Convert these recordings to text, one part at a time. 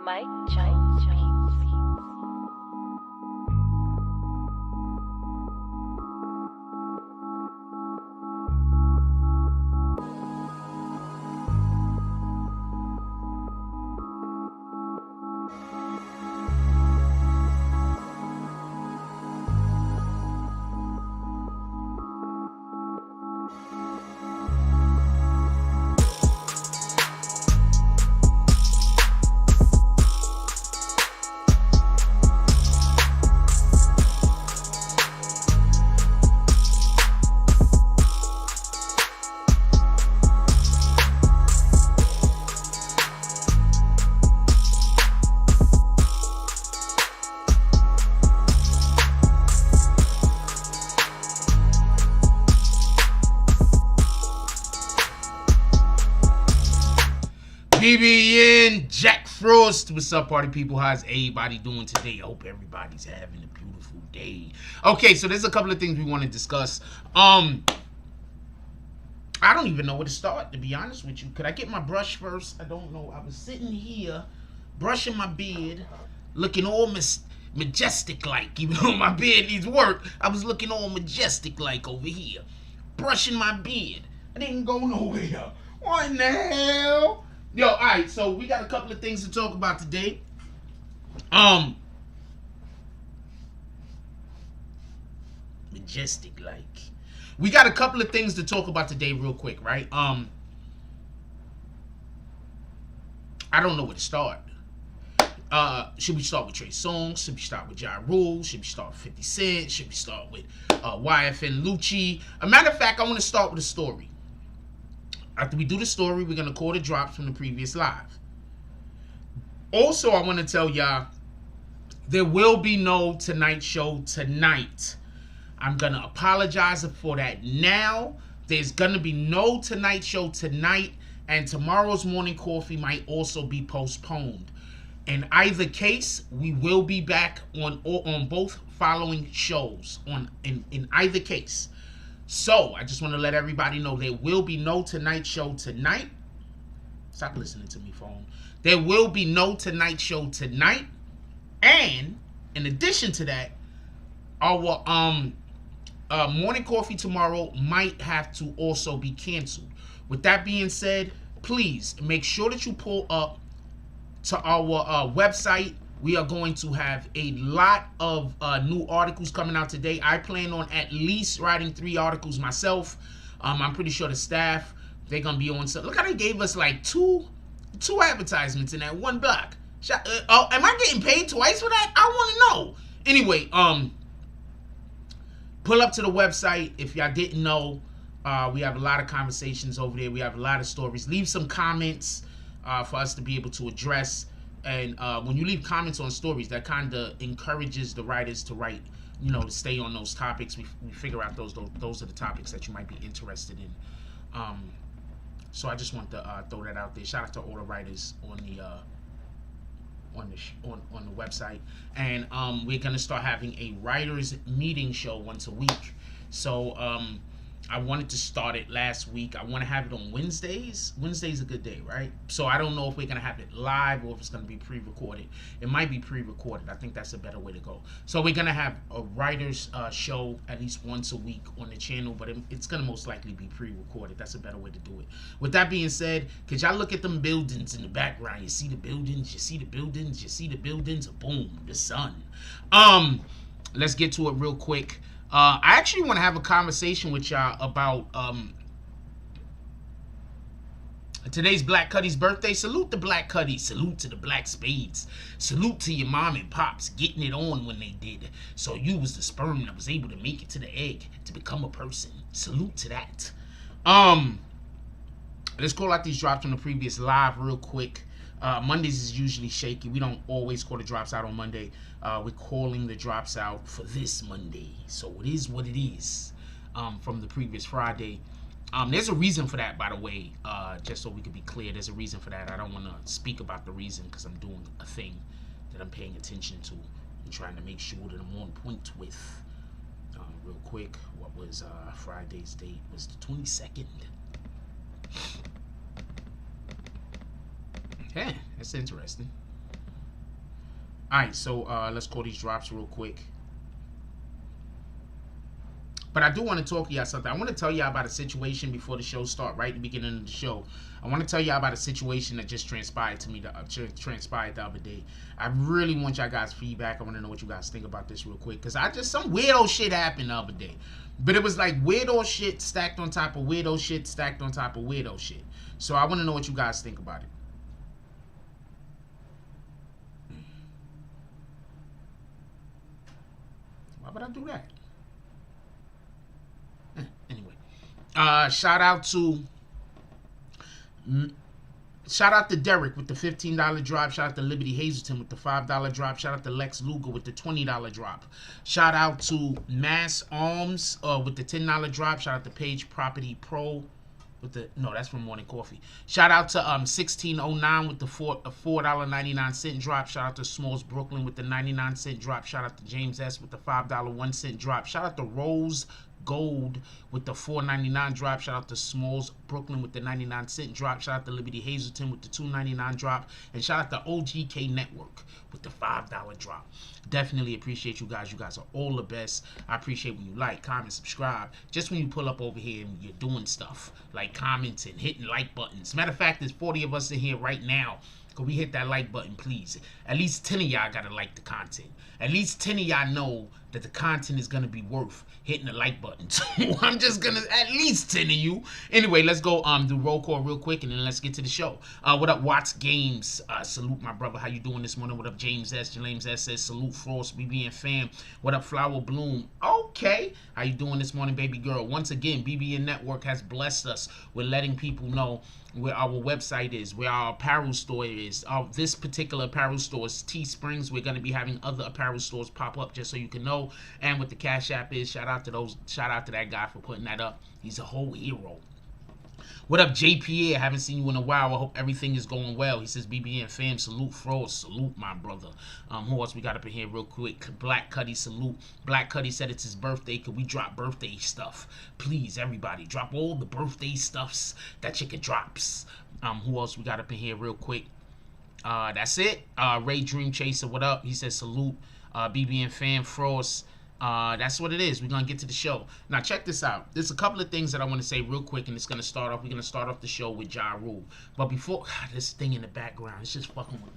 Mike Jones Beats. BBN Jack Frost. What's up, party people? How's everybody doing today? I hope everybody's having a beautiful day. Okay, so there's a couple of things we want to discuss. I don't even know where to start, to be honest with you. Could I get my brush first? I don't know. I was sitting here brushing my beard, looking all majestic like. Even though my beard needs work, I was looking all majestic like over here, brushing my beard. I didn't go nowhere. What in the hell? Yo, alright, so we got a couple of things to talk about today. Majestic like. We got a couple of things to talk about today real quick, right? I don't know where to start. Should we start with Trey Songz? Should we start with Ja Rule? Should we start with 50 Cent? Should we start with YFN Lucci? A matter of fact, I want to start with a story. After we do the story, we're going to call the drops from the previous live. Also, I want to tell y'all, there will be no Tonight Show tonight. I'm going to apologize for that now. There's going to be no Tonight Show tonight, and tomorrow's morning coffee might also be postponed. In either case, we will be back on both following shows. In either case. So, I just want to let everybody know there will be no Tonight Show tonight. Stop listening to me, phone. There will be no Tonight Show tonight. And, in addition to that, our morning coffee tomorrow might have to also be canceled. With that being said, please make sure that you pull up to our website. We are going to have a lot of new articles coming out today. I plan on at least writing 3 articles myself. I'm pretty sure the staff, they're going to be on. So look how they gave us like two advertisements in that one block. Am I getting paid twice for that? I want to know. Anyway, pull up to the website. If y'all didn't know, we have a lot of conversations over there. We have a lot of stories. Leave some comments for us to be able to address. And when you leave comments on stories, that kind of encourages the writers to write, to stay on those topics. We figure out those are the topics that you might be interested in. So I just want to throw that out there. Shout out to all the writers on the website. And we're gonna start having a writers meeting show once a week. So I wanted to start it last week. I want to have it on Wednesdays. Wednesday's a good day, right? So I don't know if we're going to have it live or if it's going to be pre-recorded. It might be pre-recorded. I think that's a better way to go. So we're going to have a writer's show at least once a week on the channel, but it's going to most likely be pre-recorded. That's a better way to do it. With that being said, could y'all look at them buildings in the background? You see the buildings? You see the buildings? You see the buildings? Boom, the sun. Let's get to it real quick. I actually want to have a conversation with y'all about today's Black Cuddy's birthday. Salute the Black Cuddy. Salute to the Black Spades. Salute to your mom and pops getting it on when they did. So you was the sperm that was able to make it to the egg to become a person. Salute to that. Let's call out these drops from the previous live real quick. Mondays is usually shaky. We don't always call the drops out on Monday. We're calling the drops out for this Monday. So it is what it is from the previous Friday. There's a reason for that, by the way, just so we can be clear. There's a reason for that. I don't want to speak about the reason because I'm doing a thing that I'm paying attention to and trying to make sure that I'm on point with. Real quick, what was Friday's date? Was the 22nd. Yeah, that's interesting. Alright, so let's call these drops real quick. But I do want to talk to y'all something. I want to tell y'all about a situation before the show start, right at the beginning of the show. I want to tell y'all about a situation that just transpired to me, transpired the other day. I really want y'all guys' feedback. I want to know what you guys think about this real quick. Because some weirdo shit happened the other day. But it was like weirdo shit stacked on top of weirdo shit, stacked on top of weirdo shit. So I want to know what you guys think about it. Why would I do that? Anyway, shout out to Derek with the $15 drop. Shout out to Liberty Hazelton with the $5 drop. Shout out to Lex Luger with the $20 drop. Shout out to Mass Arms with the $10 drop. Shout out to Page Property Pro with the, no, that's from Morning Coffee. Shout out to 1609 with the $4.99 drop. Shout out to Smalls Brooklyn with the 99-cent drop. Shout out to James S with the $5 1-cent drop. Shout out to Rose Gold with the $4.99 drop. Shout out to Smalls Brooklyn with the 99-cent drop. Shout out to Liberty Hazelton with the $2.99 drop. And shout out to OGK Network with the $5 drop. Definitely appreciate you guys. You guys are all the best. I appreciate when you like, comment, subscribe. Just when you pull up over here and you're doing stuff like commenting, hitting like buttons. Matter of fact, there's 40 of us in here right now. Could we hit that like button, please? At least 10 of y'all gotta like the content. At least 10 of y'all know that the content is gonna be worth hitting the like button. So I'm just gonna, at least 10 of you. Anyway, let's go do roll call real quick and then let's get to the show. What up, Watts Games? Salute my brother. How you doing this morning? What up, James S? James S says salute Frost, BBN fam. What up, Flower Bloom? Okay. How you doing this morning, baby girl? Once again, BBN Network has blessed us with letting people know where our website is, where our apparel store is. This particular apparel store is Teesprings. We're going to be having other apparel stores pop up just so you can know. And what the Cash App is, shout out to that guy for putting that up. He's a whole hero. What up, JPA? I haven't seen you in a while. I hope everything is going well. He says, BBN fam, salute Frost. Salute, my brother. Who else we got up in here real quick? Black Cuddy, salute. Black Cuddy said it's his birthday. Could we drop birthday stuff? Please, everybody, drop all the birthday stuffs that you could drops. Who else we got up in here real quick? That's it. Ray Dream Chaser, what up? He says, salute. BBN fam, Frost. That's what it is. We're gonna get to the show. Now check this out. There's a couple of things that I want to say real quick, and it's gonna start off. We're gonna start off the show with Ja Rule. But before, God, this thing in the background, it's just fucking with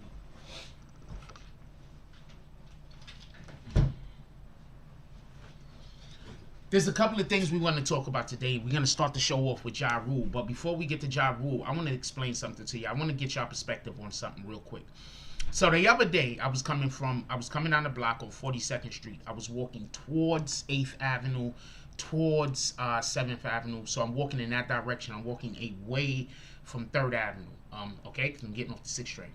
me. There's a couple of things we want to talk about today. We're gonna start the show off with Ja Rule. But before we get to Ja Rule, I want to explain something to you. I want to get y'all perspective on something real quick. So the other day, I was coming down the block on 42nd Street. I was walking towards 8th Avenue, towards 7th Avenue. So I'm walking in that direction. I'm walking away from 3rd Avenue, okay? Because I'm getting off the 6th train.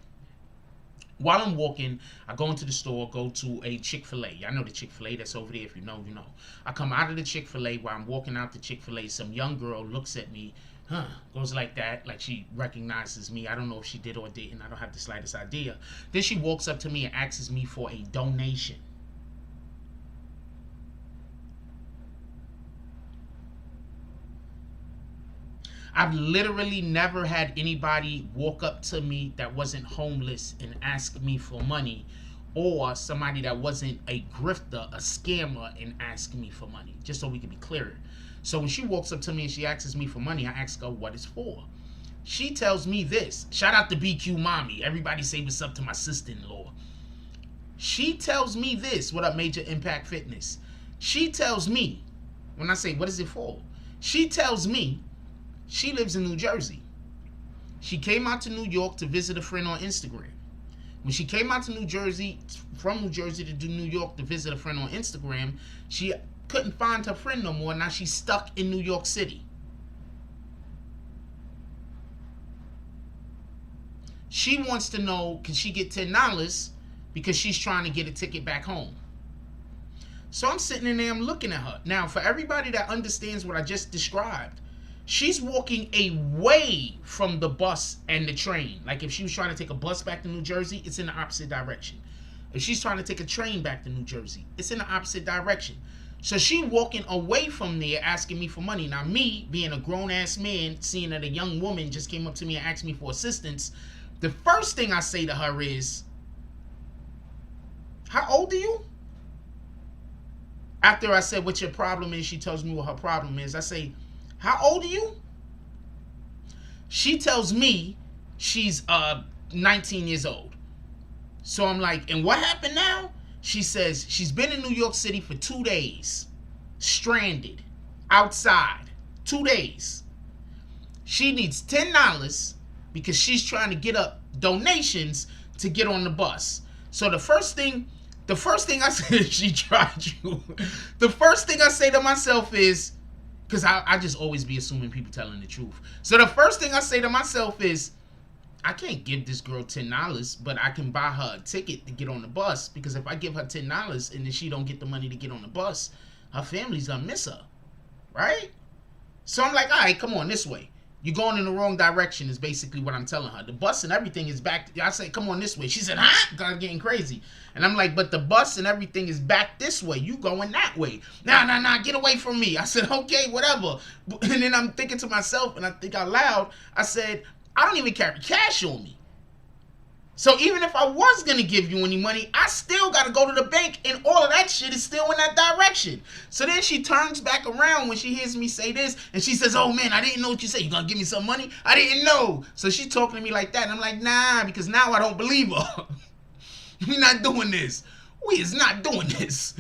While I'm walking, I go into the store, go to a Chick-fil-A. Y'all know the Chick-fil-A that's over there. If you know, you know. I come out of the Chick-fil-A. While I'm walking out the Chick-fil-A, some young girl looks at me, goes like that, like she recognizes me. I don't know if she did or didn't. I don't have the slightest idea. Then she walks up to me and asks me for a donation. I've literally never had anybody walk up to me that wasn't homeless and ask me for money, or somebody that wasn't a grifter, a scammer, and ask me for money, just so we can be clear. So when she walks up to me and she asks me for money, I ask her what it's for. She tells me this. Shout out to BQ Mommy. Everybody say what's up to my sister-in-law. She tells me this. What up, Major Impact Fitness? She tells me, when I say, what is it for? She tells me she lives in New Jersey. She came out to New York to visit a friend on Instagram. When she came out to New Jersey, from New Jersey to do New York to visit a friend on Instagram, she couldn't find her friend no more. Now she's stuck in New York City. She wants to know, can she get $10 because she's trying to get a ticket back home. So I'm sitting in there, I'm looking at her. Now, for everybody that understands what I just described, she's walking away from the bus and the train. Like if she was trying to take a bus back to New Jersey, it's in the opposite direction. If she's trying to take a train back to New Jersey, it's in the opposite direction. So she walking away from there asking me for money. Now me, being a grown-ass man, seeing that a young woman just came up to me and asked me for assistance, the first thing I say to her is, how old are you? After I said what your problem is, she tells me what her problem is. I say, how old are you? She tells me she's 19 years old. So I'm like, and what happened now? She says she's been in New York City for 2 days, stranded, outside, 2 days. She needs $10 because she's trying to get up donations to get on the bus. So the first thing I said, she tried you. The first thing I say to myself is, because I just always be assuming people telling the truth. So the first thing I say to myself is, I can't give this girl $10, but I can buy her a ticket to get on the bus, because if I give her $10 and then she don't get the money to get on the bus, her family's gonna miss her, right? So I'm like, all right, come on, this way. You're going in the wrong direction is basically what I'm telling her. The bus and everything is back. I say, come on this way. She said, huh? God, getting crazy. And I'm like, but the bus and everything is back this way. You going that way. Nah, get away from me. I said, okay, whatever. And then I'm thinking to myself, and I think out loud, I said, I don't even carry cash on me. So even if I was going to give you any money, I still got to go to the bank, and all of that shit is still in that direction. So then she turns back around when she hears me say this, and she says, oh man, I didn't know what you said. You going to give me some money? I didn't know. So she's talking to me like that, and I'm like, nah, because now I don't believe her. We're not doing this. We is not doing this.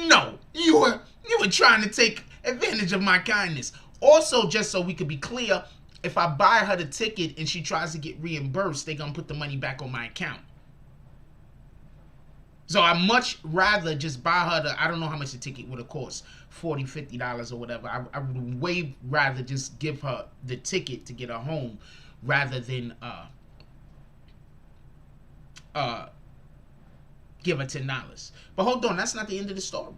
No, you were trying to take advantage of my kindness. Also, just so we could be clear, if I buy her the ticket and she tries to get reimbursed, they're going to put the money back on my account. So I much rather just buy her I don't know how much the ticket would have cost, $40, $50 or whatever. I would way rather just give her the ticket to get her home rather than give her $10. But hold on, that's not the end of the story.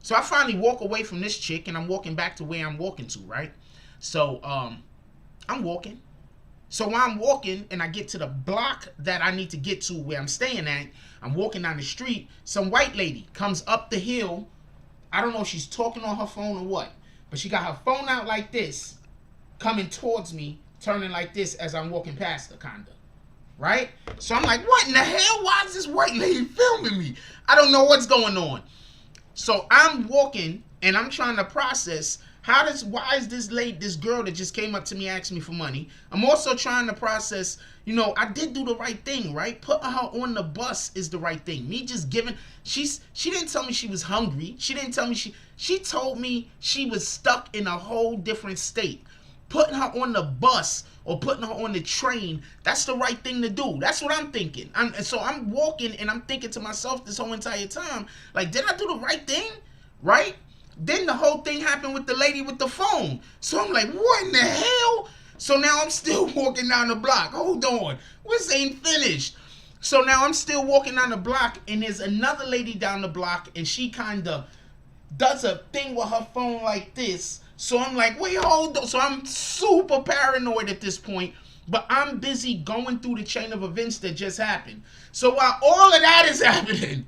So I finally walk away from this chick, and I'm walking back to where I'm walking to, right? So I'm walking. So while I'm walking and I get to the block that I need to get to where I'm staying at, I'm walking down the street. Some white lady comes up the hill. I don't know if she's talking on her phone or what, but she got her phone out like this, coming towards me, turning like this as I'm walking past her, kinda. Right? So I'm like, what in the hell? Why is this white lady filming me? I don't know what's going on. So I'm walking and I'm trying to process, why is this girl that just came up to me asking me for money? I'm also trying to process, I did do the right thing, right? Putting her on the bus is the right thing. Me just giving, she didn't tell me she was hungry. She didn't tell me she told me she was stuck in a whole different state. Putting her on the bus or putting her on the train, that's the right thing to do. That's what I'm thinking. So I'm walking and I'm thinking to myself this whole entire time, like, did I do the right thing? Right? Then the whole thing happened with the lady with the phone. So I'm like, what in the hell? So now I'm still walking down the block. Hold on. This ain't finished. So now I'm still walking down the block, and there's another lady down the block, and she kind of does a thing with her phone like this. So I'm like, wait, hold on. So I'm super paranoid at this point, but I'm busy going through the chain of events that just happened. So while all of that is happening,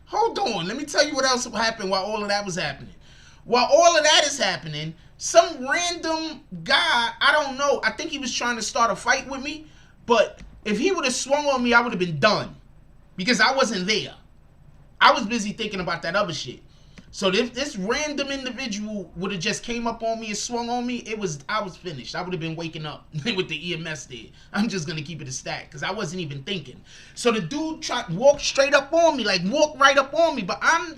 hold on, let me tell you what else happened while all of that was happening. While all of that is happening, some random guy, I don't know, I think he was trying to start a fight with me, but if he would have swung on me, I would have been done, because I wasn't there. I was busy thinking about that other shit. So if this random individual would have just came up on me and swung on me, I was finished. I would have been waking up with the EMS there. I'm just gonna keep it a stack because I wasn't even thinking. So the dude tried to walk straight up on me, like walk right up on me. But I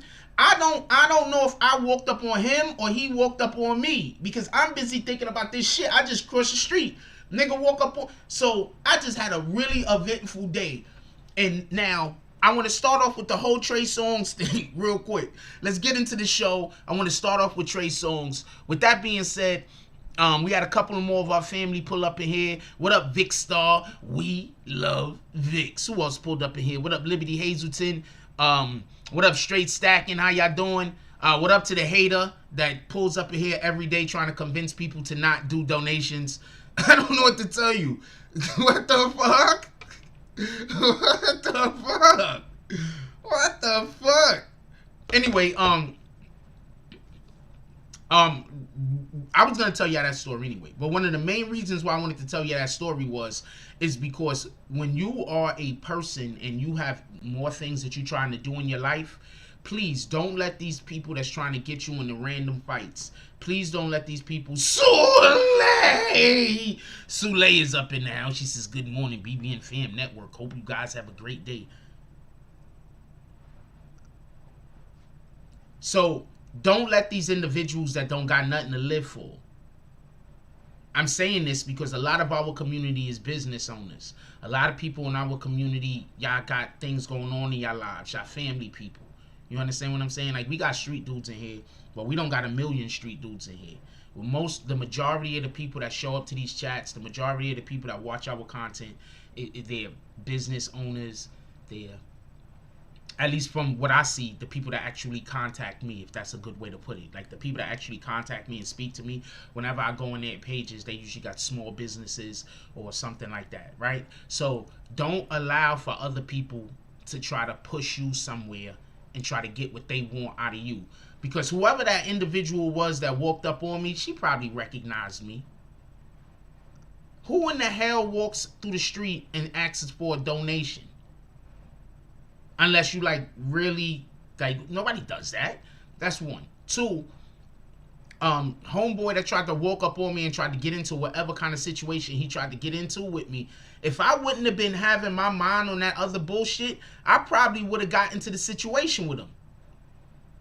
don't know if I walked up on him or he walked up on me, because I'm busy thinking about this shit. I just crossed the street. Nigga walk up on. So I just had a really eventful day. And now I want to start off with the whole Trey Songz thing real quick. Let's get into the show. I want to start off with Trey Songz. With that being said, we had a couple more of our family pull up in here. What up, Vic Star? We love Vicks. Who else pulled up in here? What up, Liberty Hazelton? What up, Straight Stacking? How y'all doing? What up to the hater that pulls up in here every day trying to convince people to not do donations? I don't know what to tell you. What the fuck? What the fuck? What the fuck? Anyway, I was gonna tell you that story anyway, but one of the main reasons why I wanted to tell you that story is because when you are a person and you have more things that you're trying to do in your life, please don't let these people that's trying to get you into random fights. Please don't let these people. Sule is up in now. She says, "Good morning, BBN Fam Network. Hope you guys have a great day." So don't let these individuals that don't got nothing to live for. I'm saying this because a lot of our community is business owners. A lot of people in our community, y'all got things going on in y'all lives. Y'all family people. You understand what I'm saying? Like, we got street dudes in here, but we don't got a million street dudes in here. The majority of the people that show up to these chats, the majority of the people that watch our content, they're business owners. They're, at least from what I see, the people that actually contact me, if that's a good way to put it. Like, the people that actually contact me and speak to me, whenever I go in their pages, they usually got small businesses or something like that, right? So don't allow for other people to try to push you somewhere and try to get what they want out of you. Because whoever that individual was that walked up on me, she probably recognized me. Who in the hell walks through the street and asks for a donation? Unless you like really, like, nobody does that. That's one. Two, homeboy that tried to walk up on me and tried to get into whatever kind of situation he tried to get into with me. If I wouldn't have been having my mind on that other bullshit, I probably would have got into the situation with him.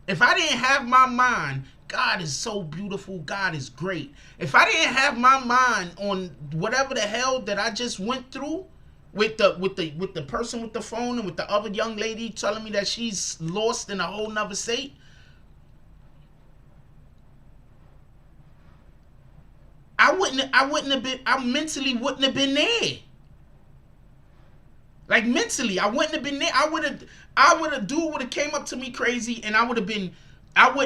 If I didn't have my mind, God is so beautiful, God is great. If I didn't have my mind on whatever the hell that I just went through, with the person with the phone and with the other young lady telling me that she's lost in a whole nother state, I mentally wouldn't have been there. Like, mentally, I wouldn't have been there. Dude would have came up to me crazy, and I would have been in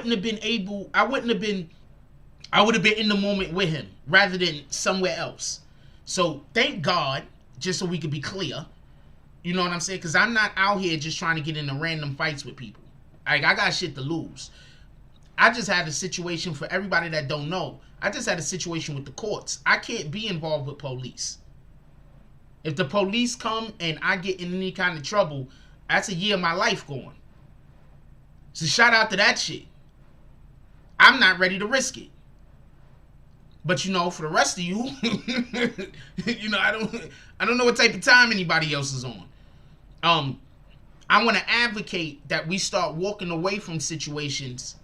the moment with him rather than somewhere else. So thank God. Just so we could be clear, you know what I'm saying? Because I'm not out here just trying to get into random fights with people. Like, I got shit to lose. I just had a situation, for everybody that don't know, I just had a situation with the courts. I can't be involved with police. If the police come and I get in any kind of trouble, that's a year of my life gone. So shout out to that shit. I'm not ready to risk it. But, you know, for the rest of you, you know, I don't know what type of time anybody else is on. I want to advocate that we start walking away from situations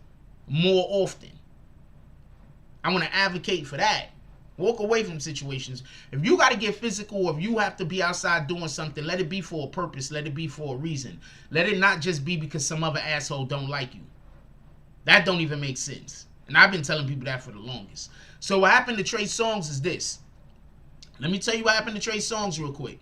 more often. I want to advocate for that. Walk away from situations. If you got to get physical, if you have to be outside doing something, let it be for a purpose. Let it be for a reason. Let it not just be because some other asshole don't like you. That don't even make sense. And I've been telling people that for the longest. So what happened to Trey Songz is this. Let me tell you what happened to Trey Songz real quick.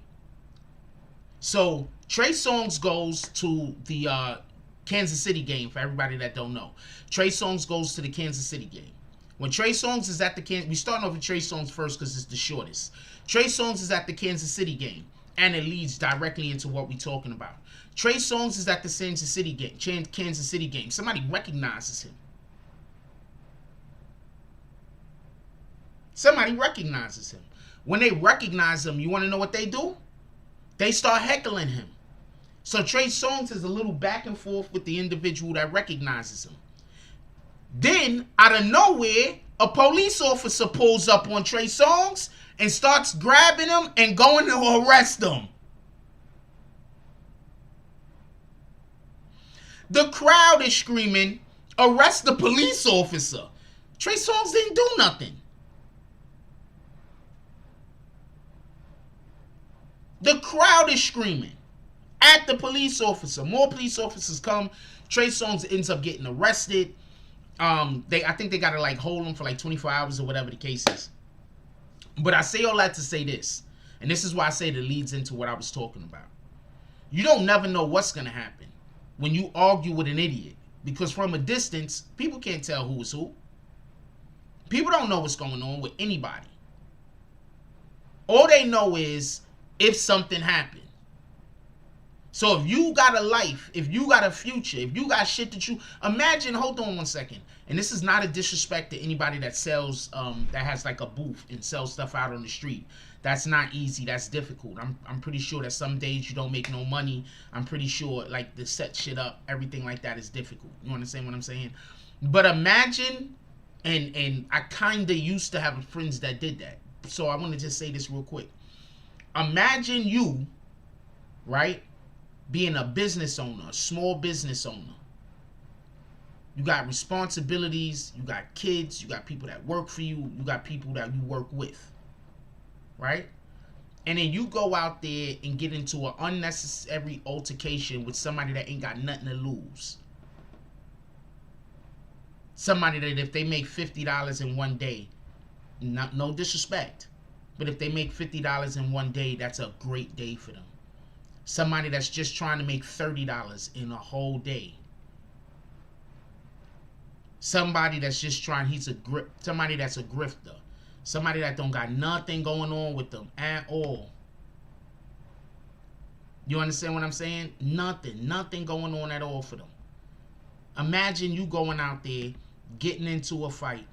So Trey Songz goes to the Kansas City game, for everybody that don't know. Trey Songz goes to the Kansas City game. When Trey Songz is at the we starting off with Trey Songz first because it's the shortest. Trey Songz is at the Kansas City game, and it leads directly into what we're talking about. Trey Songz is at the Kansas City game. Somebody recognizes him. Somebody recognizes him. When they recognize him, you want to know what they do? They start heckling him. So Trey Songz is a little back and forth with the individual that recognizes him. Then, out of nowhere, a police officer pulls up on Trey Songz and starts grabbing him and going to arrest him. The crowd is screaming, "Arrest the police officer." Trey Songz didn't do nothing. The crowd is screaming at the police officer. More police officers come. Trey Songz ends up getting arrested. I think they gotta like hold him for like 24 hours or whatever the case is. But I say all that to say this, and this is why I say it leads into what I was talking about. You don't never know what's gonna happen when you argue with an idiot, because from a distance, people can't tell who is who. People don't know what's going on with anybody. All they know is if something happened. So if you got a life, if you got a future, if you got shit that you imagine, hold on one second. And this is not a disrespect to anybody that sells, that has like a booth and sells stuff out on the street. That's not easy. That's difficult. I'm pretty sure that some days you don't make no money. I'm pretty sure like to set shit up, everything like that is difficult. You understand what I'm saying? But imagine, and I kind of used to have friends that did that. So I want to just say this real quick. Imagine you, right, being a business owner, a small business owner. You got responsibilities, you got kids, you got people that work for you, you got people that you work with, right? And then you go out there and get into an unnecessary altercation with somebody that ain't got nothing to lose. Somebody that if they make $50 in one day, no disrespect, but if they make $50 in one day, that's a great day for them. Somebody that's just trying to make $30 in a whole day. Somebody that's just trying, somebody that's a grifter. Somebody that don't got nothing going on with them at all. You understand what I'm saying? Nothing going on at all for them. Imagine you going out there, getting into a fight,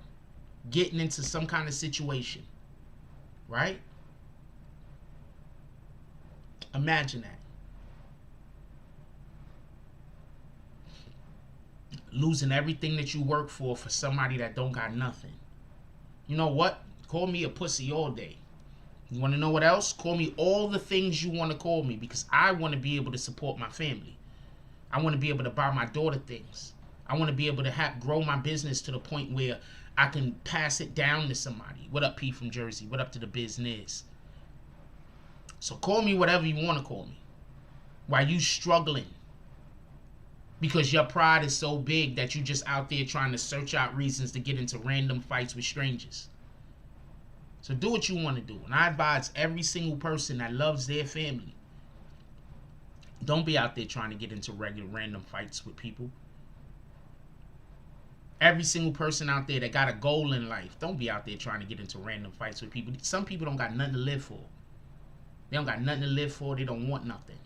getting into some kind of situation, right? Imagine that. Losing everything that you work for somebody that don't got nothing. You know what? Call me a pussy all day. You want to know what else? Call me all the things you want to call me, because I want to be able to support my family. I want to be able to buy my daughter things. I want to be able to grow my business to the point where I can pass it down to somebody. What up, P from Jersey? What up to the business? So call me whatever you want to call me. While you struggling. Because your pride is so big that you just out there trying to search out reasons to get into random fights with strangers. So do what you want to do. And I advise every single person that loves their family, don't be out there trying to get into random fights with people. Every single person out there that got a goal in life, don't be out there trying to get into random fights with people. Some people don't got nothing to live for. They don't got nothing to live for. They don't want nothing.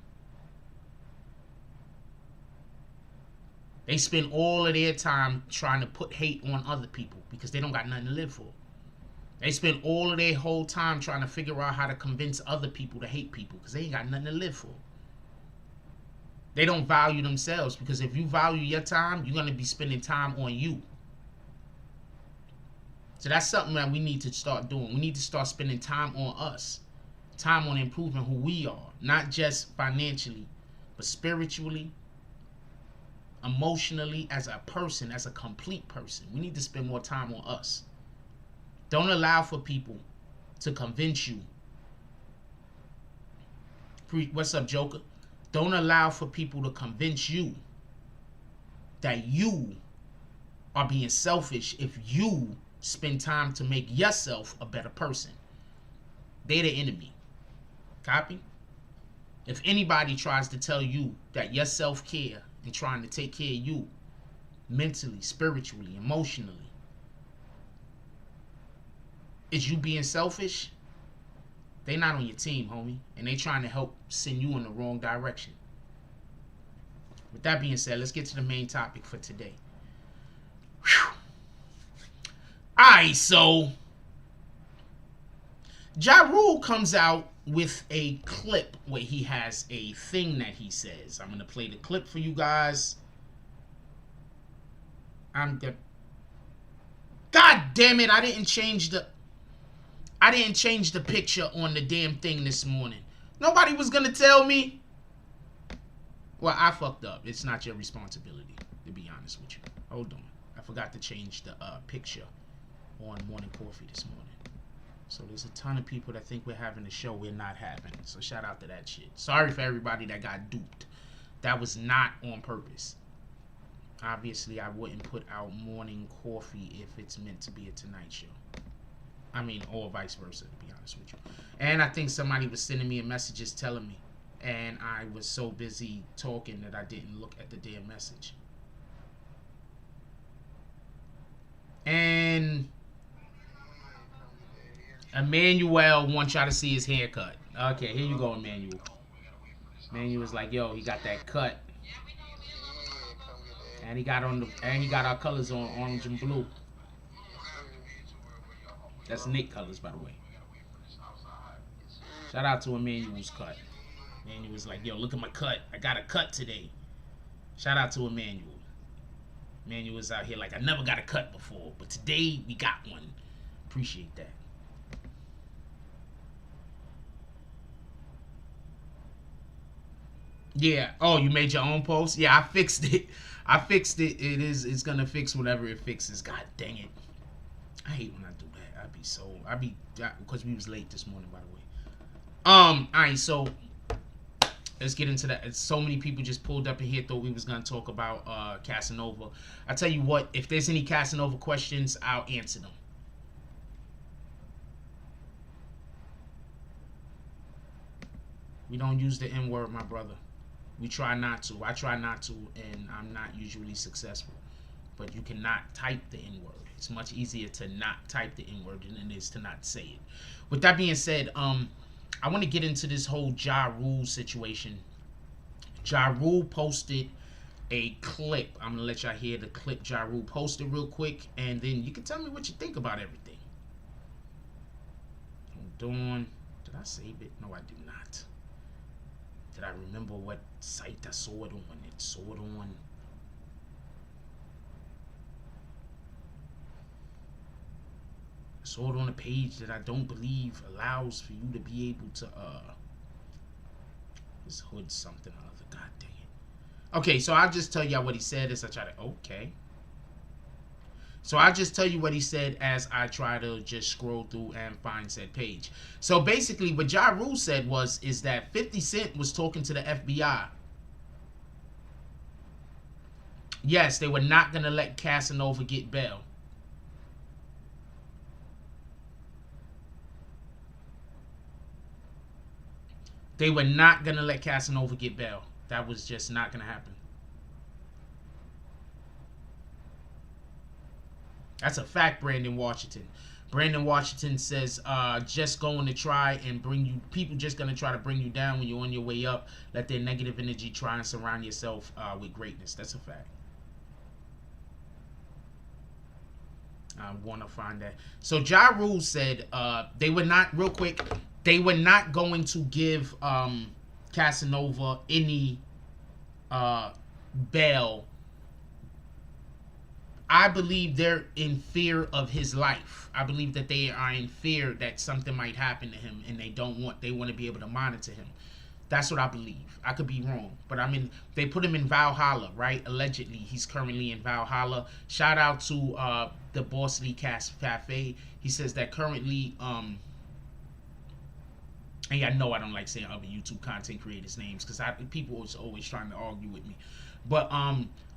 They spend all of their time trying to put hate on other people because they don't got nothing to live for. They spend all of their whole time trying to figure out how to convince other people to hate people because they ain't got nothing to live for. They don't value themselves, because if you value your time, you're going to be spending time on you. So that's something that we need to start doing. We need to start spending time on us. Time on improving who we are. Not just financially, but spiritually, emotionally, as a person, as a complete person. We need to spend more time on us. Don't allow for people to convince you. What's up, Joker? Don't allow for people to convince you that you are being selfish if you spend time to make yourself a better person. They're the enemy. Copy? If anybody tries to tell you that your self-care and trying to take care of you mentally, spiritually, emotionally is you being selfish, they not on your team, homie. And they trying to help send you in the wrong direction. With that being said, let's get to the main topic for today. Alright, so Ja Rule comes out with a clip where he has a thing that he says. I'm going to play the clip for you guys. God damn it, I didn't change the picture on the damn thing this morning. Nobody was going to tell me. Well, I fucked up. It's not your responsibility, to be honest with you. Hold on. I forgot to change the picture on Morning Coffee this morning. So there's a ton of people that think we're having a show we're not having. So shout out to that shit. Sorry for everybody that got duped. That was not on purpose. Obviously, I wouldn't put out Morning Coffee if it's meant to be a Tonight Show. I mean, or vice versa, to be honest with you. And I think somebody was sending me messages telling me. And I was so busy talking that I didn't look at the damn message. And Emmanuel wants y'all to see his haircut. Okay, here you go, Emmanuel. Manu was like, yo, he got that cut. Yeah, come get that. And he got our colors on, orange and blue. That's Nick colors, by the way. Shout out to Emmanuel's cut. Emmanuel was like, yo, look at my cut. I got a cut today. Shout out to Emmanuel. Emmanuel was out here like, I never got a cut before, but today we got one. Appreciate that. Yeah. Oh, you made your own post? Yeah, I fixed it. I fixed it. It's gonna fix whatever it fixes. God dang it. I hate when I do that. Because we was late this morning, by the way. Alright, so let's get into that. So many people just pulled up in here, thought we was gonna talk about Casanova. I tell you what, if there's any Casanova questions, I'll answer them. We don't use the N-word, my brother. We try not to. I try not to, and I'm not usually successful. But you cannot type the N-word. It's much easier to not type the N-word than it is to not say it. With that being said, I want to get into this whole Ja Rule situation. Ja Rule posted a clip. I'm going to let y'all hear the clip Ja Rule posted real quick, and then you can tell me what you think about everything. Hold on. Did I save it? No, I did not. Did I remember what site I saw it on? It saw it on. I saw it on a page that I don't believe allows for you to be able to this hood something or other. God dang it. Okay, so I'll just tell y'all what he said as I try to So I'll just tell you what he said as I try to just scroll through and find said page. So basically what Ja Rule said is that 50 Cent was talking to the FBI. Yes, they were not going to let Casanova get bail. They were not going to let Casanova get bail. That was just not going to happen. That's a fact, Brandon Washington. Brandon Washington says, just going to try and bring you, people just going to try to bring you down when you're on your way up. Let their negative energy try and surround yourself with greatness. That's a fact. I want to find that. So Ja Rule said they were not, real quick, they were not going to give Casanova any bail. I believe they're in fear of his life. I believe that they are in fear that something might happen to him, and they want to be able to monitor him. That's what I believe. I could be wrong, but I mean, they put him in Valhalla, right? Allegedly, he's currently in Valhalla. Shout out to the Boss Lee Cafe. He says that currently, and yeah, I know I don't like saying other YouTube content creators' names because people are always trying to argue with me. But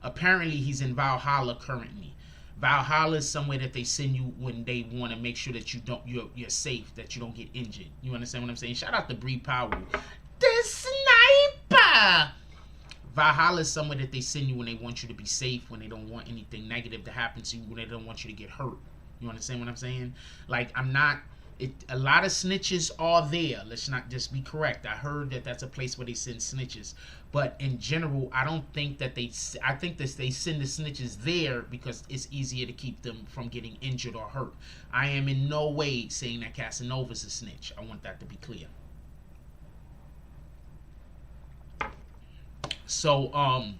apparently he's in Valhalla currently. Valhalla is somewhere that they send you when they want to make sure that you're safe, that you don't get injured. You understand what I'm saying? Shout out to Bree Powell, the sniper. Valhalla is somewhere that they send you when they want you to be safe, when they don't want anything negative to happen to you, when they don't want you to get hurt. You understand what I'm saying? Like, a lot of snitches are there. Let's not just be correct. I heard that that's a place where they send snitches. But in general, I don't think that I think that they send the snitches there because it's easier to keep them from getting injured or hurt. I am in no way saying that Casanova's a snitch. I want that to be clear. So,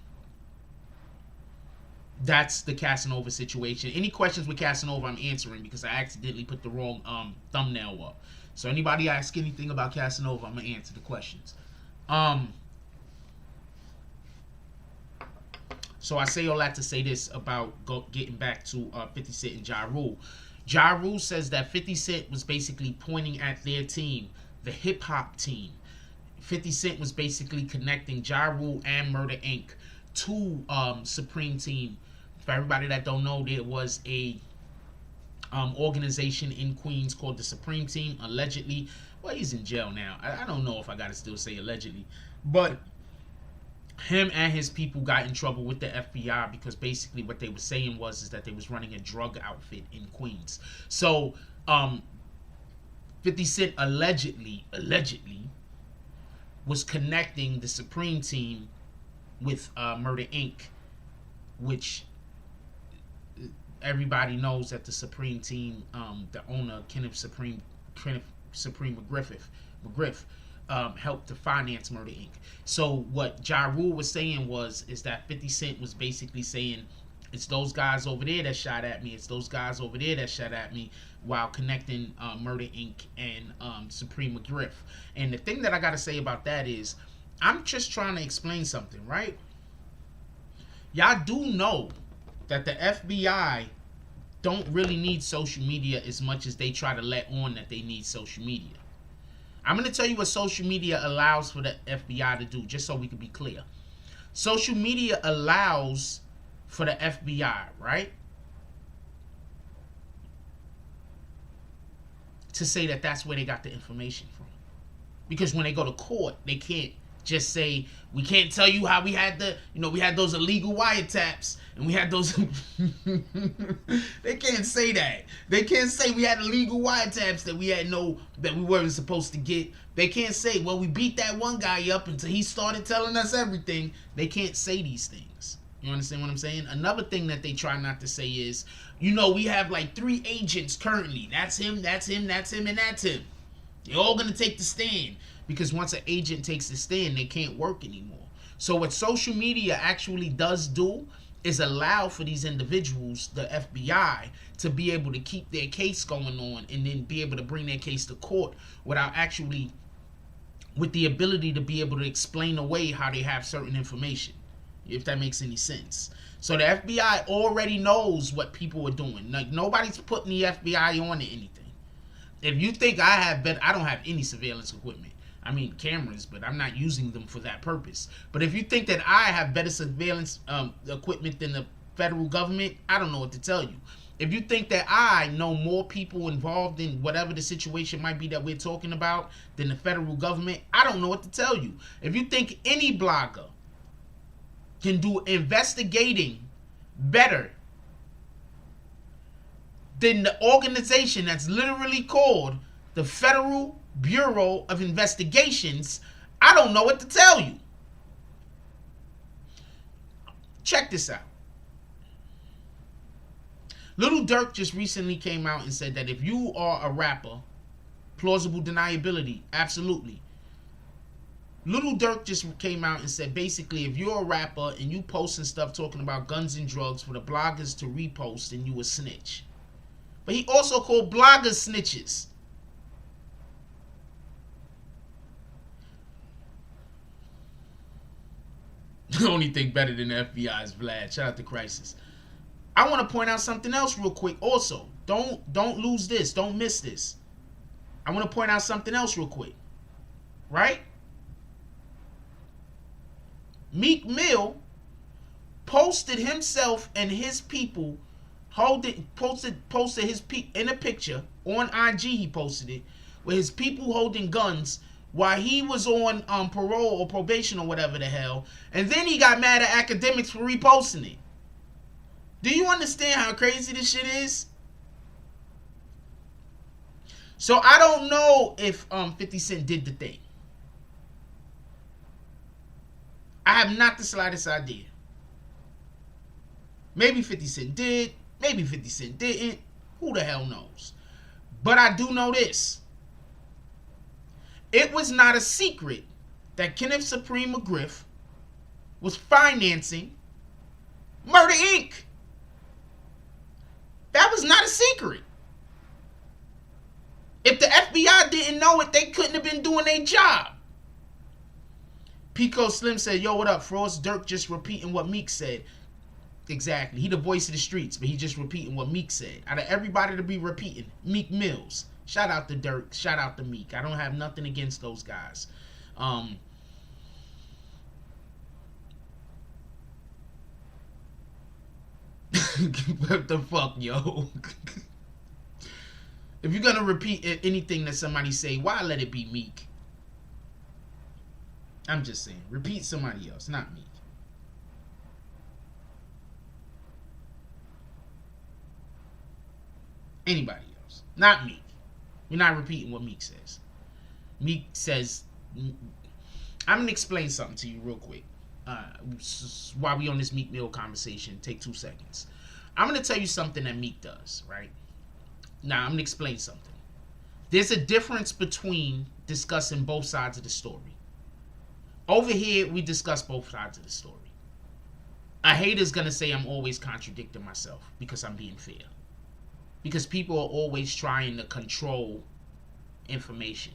that's the Casanova situation. Any questions with Casanova, I'm answering because I accidentally put the wrong thumbnail up. So anybody ask anything about Casanova, I'm going to answer the questions. So I say all that to say this about getting back to 50 Cent and Ja Rule. Ja Rule says that 50 Cent was basically pointing at their team, the hip-hop team. 50 Cent was basically connecting Ja Rule and Murder Inc. to Supreme Team. For everybody that don't know, there was a organization in Queens called the Supreme Team. Allegedly, well, he's in jail now. I don't know if I gotta still say allegedly, but him and his people got in trouble with the FBI because basically what they were saying is that they was running a drug outfit in Queens. So 50 Cent allegedly was connecting the Supreme team with Murder Inc., which everybody knows that the Supreme team, the owner, Kenneth Supreme McGriff, helped to finance Murder Inc. So what Ja Rule was saying is that 50 Cent was basically saying, it's those guys over there that shot at me, it's those guys over there that shot at me, while connecting Murder Inc. and Supreme McGriff. And the thing that I gotta say about that is, I'm just trying to explain something, right? Y'all do know that the FBI don't really need social media as much as they try to let on that they need social media. I'm going to tell you what social media allows for the FBI to do, just so we can be clear. Social media allows for the FBI, right, to say that that's where they got the information from. Because when they go to court, they can't just say, we can't tell you how we had we had those illegal wiretaps and we had those they can't say that. They can't say we had illegal wiretaps that we weren't supposed to get. They can't say, well, we beat that one guy up until he started telling us everything. They can't say these things. You understand what I'm saying? Another thing that they try not to say is, we have like 3 agents currently. That's him, that's him, that's him, and that's him. They're all going to take the stand. Because once an agent takes the stand, they can't work anymore. So what social media actually does do is allow for these individuals, the FBI, to be able to keep their case going on and then be able to bring their case to court without actually, with the ability to be able to explain away how they have certain information, if that makes any sense. So the FBI already knows what people are doing. Like, nobody's putting the FBI on to anything. If you think I don't have any surveillance equipment. I mean, cameras, but I'm not using them for that purpose. But if you think that I have better surveillance equipment than the federal government, I don't know what to tell you. If you think that I know more people involved in whatever the situation might be that we're talking about than the federal government, I don't know what to tell you. If you think any blogger can do investigating better than the organization that's literally called the Federal Bureau of Investigations, I don't know what to tell you. Check this out. Lil Durk just recently came out and said that if you are a rapper, plausible deniability, absolutely. Lil Durk just came out and said basically if you're a rapper and you posting stuff talking about guns and drugs for the bloggers to repost, then you a snitch. But he also called bloggers snitches. The only thing better than the FBI is Vlad. Shout out to Crisis. I want to point out something else real quick also. Don't lose this. Don't miss this. I want to point out something else real quick. Right? Meek Mill posted himself and his people posted his in a picture on IG. He posted it with his people holding guns while he was on parole or probation or whatever the hell, and then he got mad at academics for reposting it. Do you understand how crazy this shit is? So I don't know if 50 Cent did the thing. I have not the slightest idea. Maybe 50 Cent did, maybe 50 Cent didn't. Who the hell knows? But I do know this. It was not a secret that Kenneth Supreme McGriff was financing Murder Inc. That was not a secret. If the FBI didn't know it, they couldn't have been doing their job. Pico Slim said, yo, what up, Frost? Dirk just repeating what Meek said. Exactly. He the voice of the streets, but he just repeating what Meek said. Out of everybody to be repeating, Meek Mills. Shout out to Dirk. Shout out to Meek. I don't have nothing against those guys. What the fuck, yo? If you're gonna repeat anything that somebody say, why let it be Meek? I'm just saying. Repeat somebody else, not Meek. Anybody else, not Meek. We're not repeating what Meek says. Meek says, I'm gonna explain something to you real quick. While we on this Meek Mill conversation, take 2 seconds. I'm gonna tell you something that Meek does, right? Now I'm gonna explain something. There's a difference between discussing both sides of the story. Over here, we discuss both sides of the story. A hater's gonna say I'm always contradicting myself because I'm being fair. Because people are always trying to control information.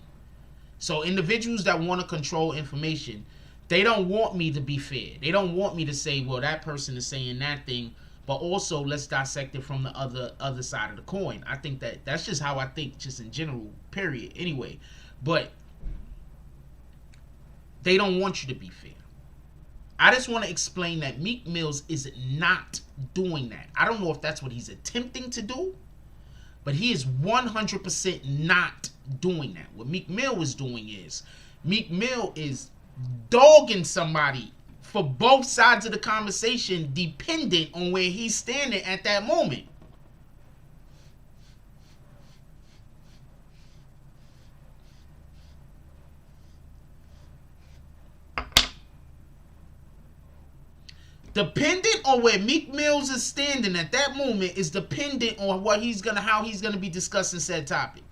So individuals that want to control information, they don't want me to be fair. They don't want me to say, well, that person is saying that thing, but also let's dissect it from the other side of the coin. I think that's just how I think, just in general, period. Anyway, but they don't want you to be fair. I just want to explain that Meek Mills is not doing that. I don't know if that's what he's attempting to do, but he is 100% not doing that. What Meek Mill is doing is, Meek Mill is dogging somebody for both sides of the conversation dependent on where he's standing at that moment. Dependent on where Meek Mills is standing at that moment is dependent on what how he's gonna be discussing said topic.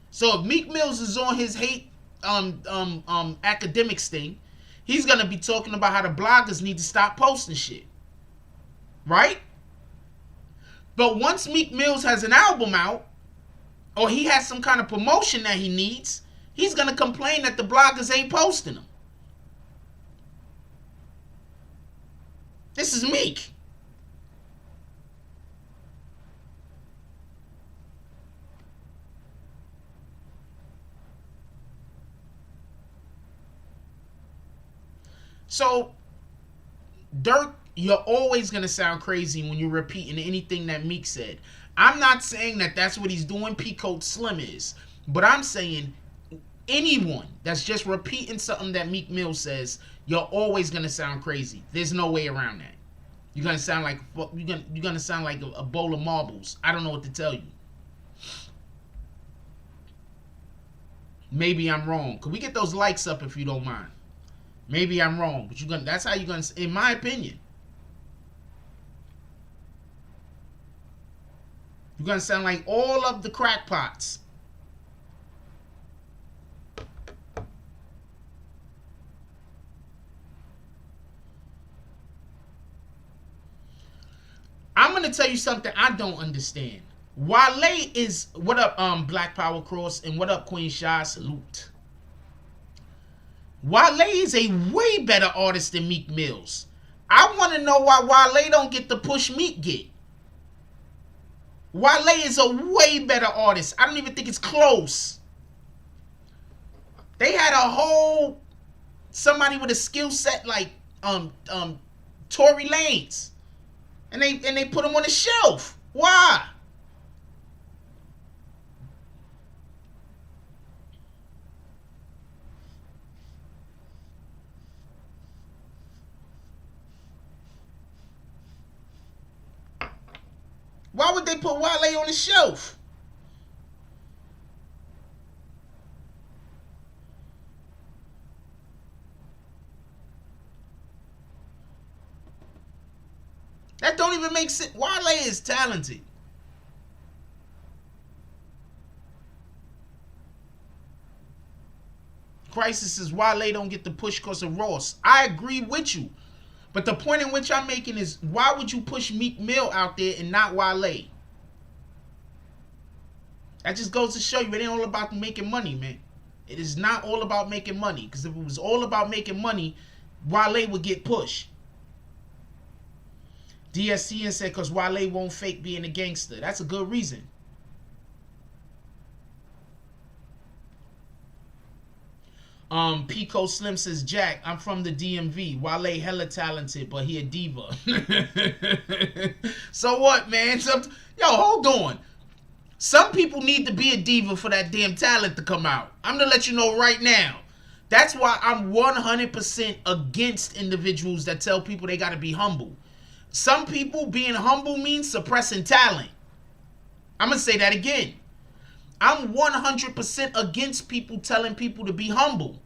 So if Meek Mills is on his hate academics thing, he's gonna be talking about how the bloggers need to stop posting shit, right? But once Meek Mills has an album out, or he has some kind of promotion that he needs, he's gonna complain that the bloggers ain't posting them. This is Meek. So, Dirk, you're always going to sound crazy when you're repeating anything that Meek said. I'm not saying that that's what he's doing, Peacoat Slim is. But I'm saying anyone that's just repeating something that Meek Mill says, you're always going to sound crazy. There's no way around that. You're going to sound like a bowl of marbles. I don't know what to tell you. Maybe I'm wrong. Could we get those likes up if you don't mind? Maybe I'm wrong, but that's how you're going to, in my opinion. You're going to sound like all of the crackpots. I'm going to tell you something I don't understand. Wale is, what up, Black Power Cross, and what up, Queen Shy, salute. Wale is a way better artist than Meek Mills. I want to know why Wale don't get the push Meek get. Wale is a way better artist. I don't even think it's close. They had a whole somebody with a skill set like Tory Lanez, and they put him on the shelf. Why? Why would they put Wale on the shelf? That don't even make sense. Wale is talented. Crisis says Wale don't get the push because of Ross. I agree with you. But the point in which I'm making is, why would you push Meek Mill out there and not Wale? That just goes to show you it ain't all about making money, man. It is not all about making money. Because if it was all about making money, Wale would get pushed. DSCN said because Wale won't fake being a gangster. That's a good reason. Pico Slim says, Jack, I'm from the DMV. Wale hella talented, but he a diva. So what, man? Yo, hold on. Some people need to be a diva for that damn talent to come out. I'm going to let you know right now. That's why I'm 100% against individuals that tell people they got to be humble. Some people being humble means suppressing talent. I'm going to say that again. I'm 100% against people telling people to be humble.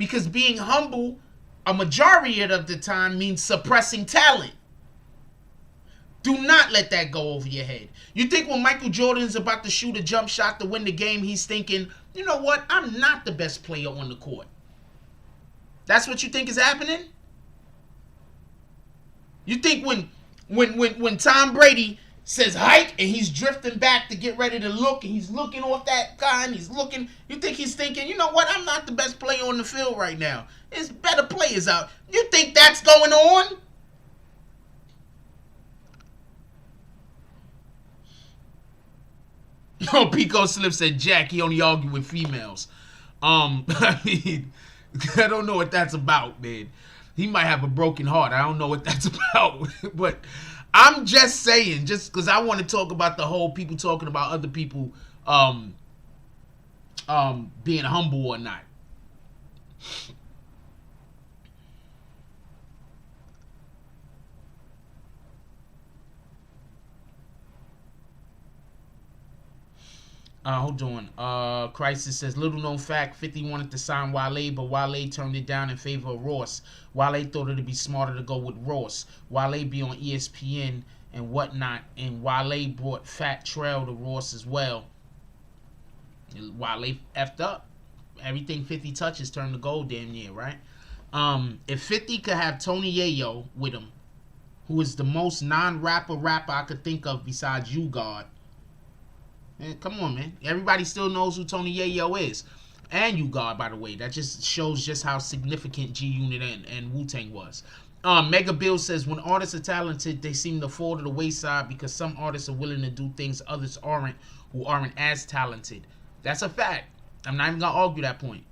Because being humble, a majority of the time, means suppressing talent. Do not let that go over your head. You think when Michael Jordan's about to shoot a jump shot to win the game, he's thinking, you know what? I'm not the best player on the court. That's what you think is happening? You think when Tom Brady says hike and he's drifting back to get ready to look and he's looking off that guy and he's looking, you think he's thinking, you know what? I'm not the best player on the field right now. There's better players out. You think that's going on? Oh, Pico Slip said, Jack, he only argue with females. I mean, I don't know what that's about, man. He might have a broken heart. I don't know what that's about. But I'm just saying, just because I want to talk about the whole people talking about other people being humble or not. Hold on. Crisis says, little known fact, 50 wanted to sign Wale, but Wale turned it down in favor of Ross. Wale thought it'd be smarter to go with Ross. Wale be on ESPN and whatnot, and Wale brought Fat Trail to Ross as well. Wale effed up. Everything 50 touches turned to gold damn near, right? If 50 could have Tony Yayo with him, who is the most non-rapper I could think of besides You God. Man, come on, man. Everybody still knows who Tony Yayo is. And You God, by the way. That just shows just how significant G-Unit and Wu-Tang was. Mega Bill says, when artists are talented, they seem to fall to the wayside because some artists are willing to do things others aren't, who aren't as talented. That's a fact. I'm not even going to argue that point.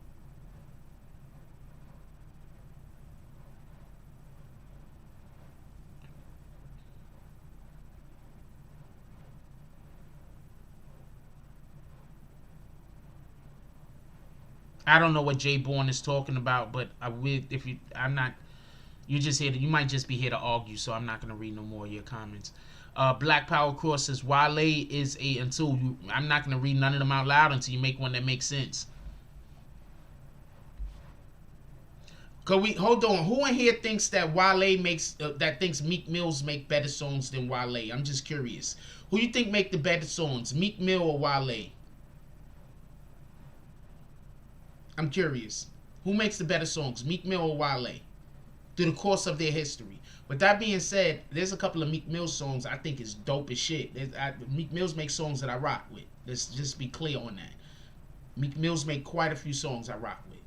I don't know what Jay Bourne is talking about, but you just here you might just be here to argue, so I'm not gonna read no more of your comments. Black Power Cross says Wale is I'm not gonna read none of them out loud until you make one that makes sense. Hold on? Who in here thinks that Wale makes thinks Meek Mills make better songs than Wale? I'm just curious. Who you think make the better songs, Meek Mill or Wale? I'm curious. Who makes the better songs, Meek Mill or Wale? Through the course of their history. With that being said, there's a couple of Meek Mill songs I think is dope as shit. Meek Mills makes songs that I rock with. Let's just be clear on that. Meek Mills make quite a few songs I rock with.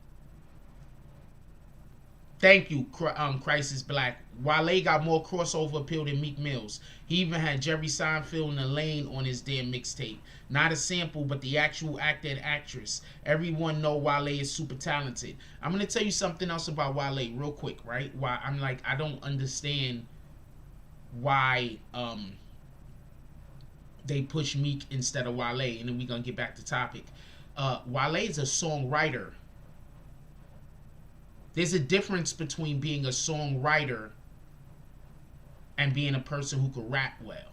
Thank you, Crisis Black. Wale got more crossover appeal than Meek Mills. He even had Jerry Seinfeld and Elaine on his damn mixtape. Not a sample, but the actual actor and actress. Everyone know Wale is super talented. I'm going to tell you something else about Wale real quick, right? Why I don't understand why they push Meek instead of Wale. And then we're going to get back to topic. Wale is a songwriter. There's a difference between being a songwriter and being a person who can rap well.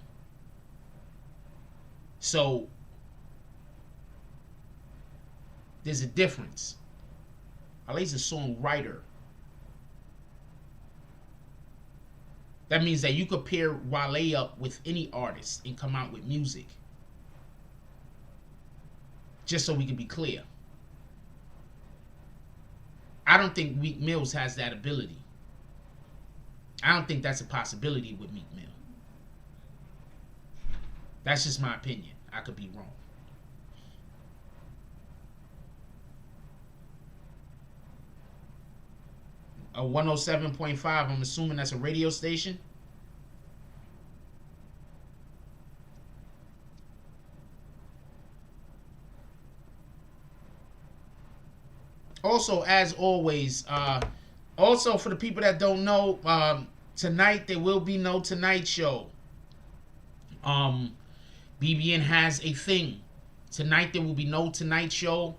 So, there's a difference. Wale's a songwriter. That means that you could pair Wale up with any artist and come out with music. Just so we can be clear. I don't think Meek Mills has that ability. I don't think that's a possibility with Meek Mill. That's just my opinion. I could be wrong. A 107.5, I'm assuming that's a radio station. Also, as always, also for the people that don't know, tonight there will be no Tonight Show. BBN has a thing. Tonight there will be no Tonight Show,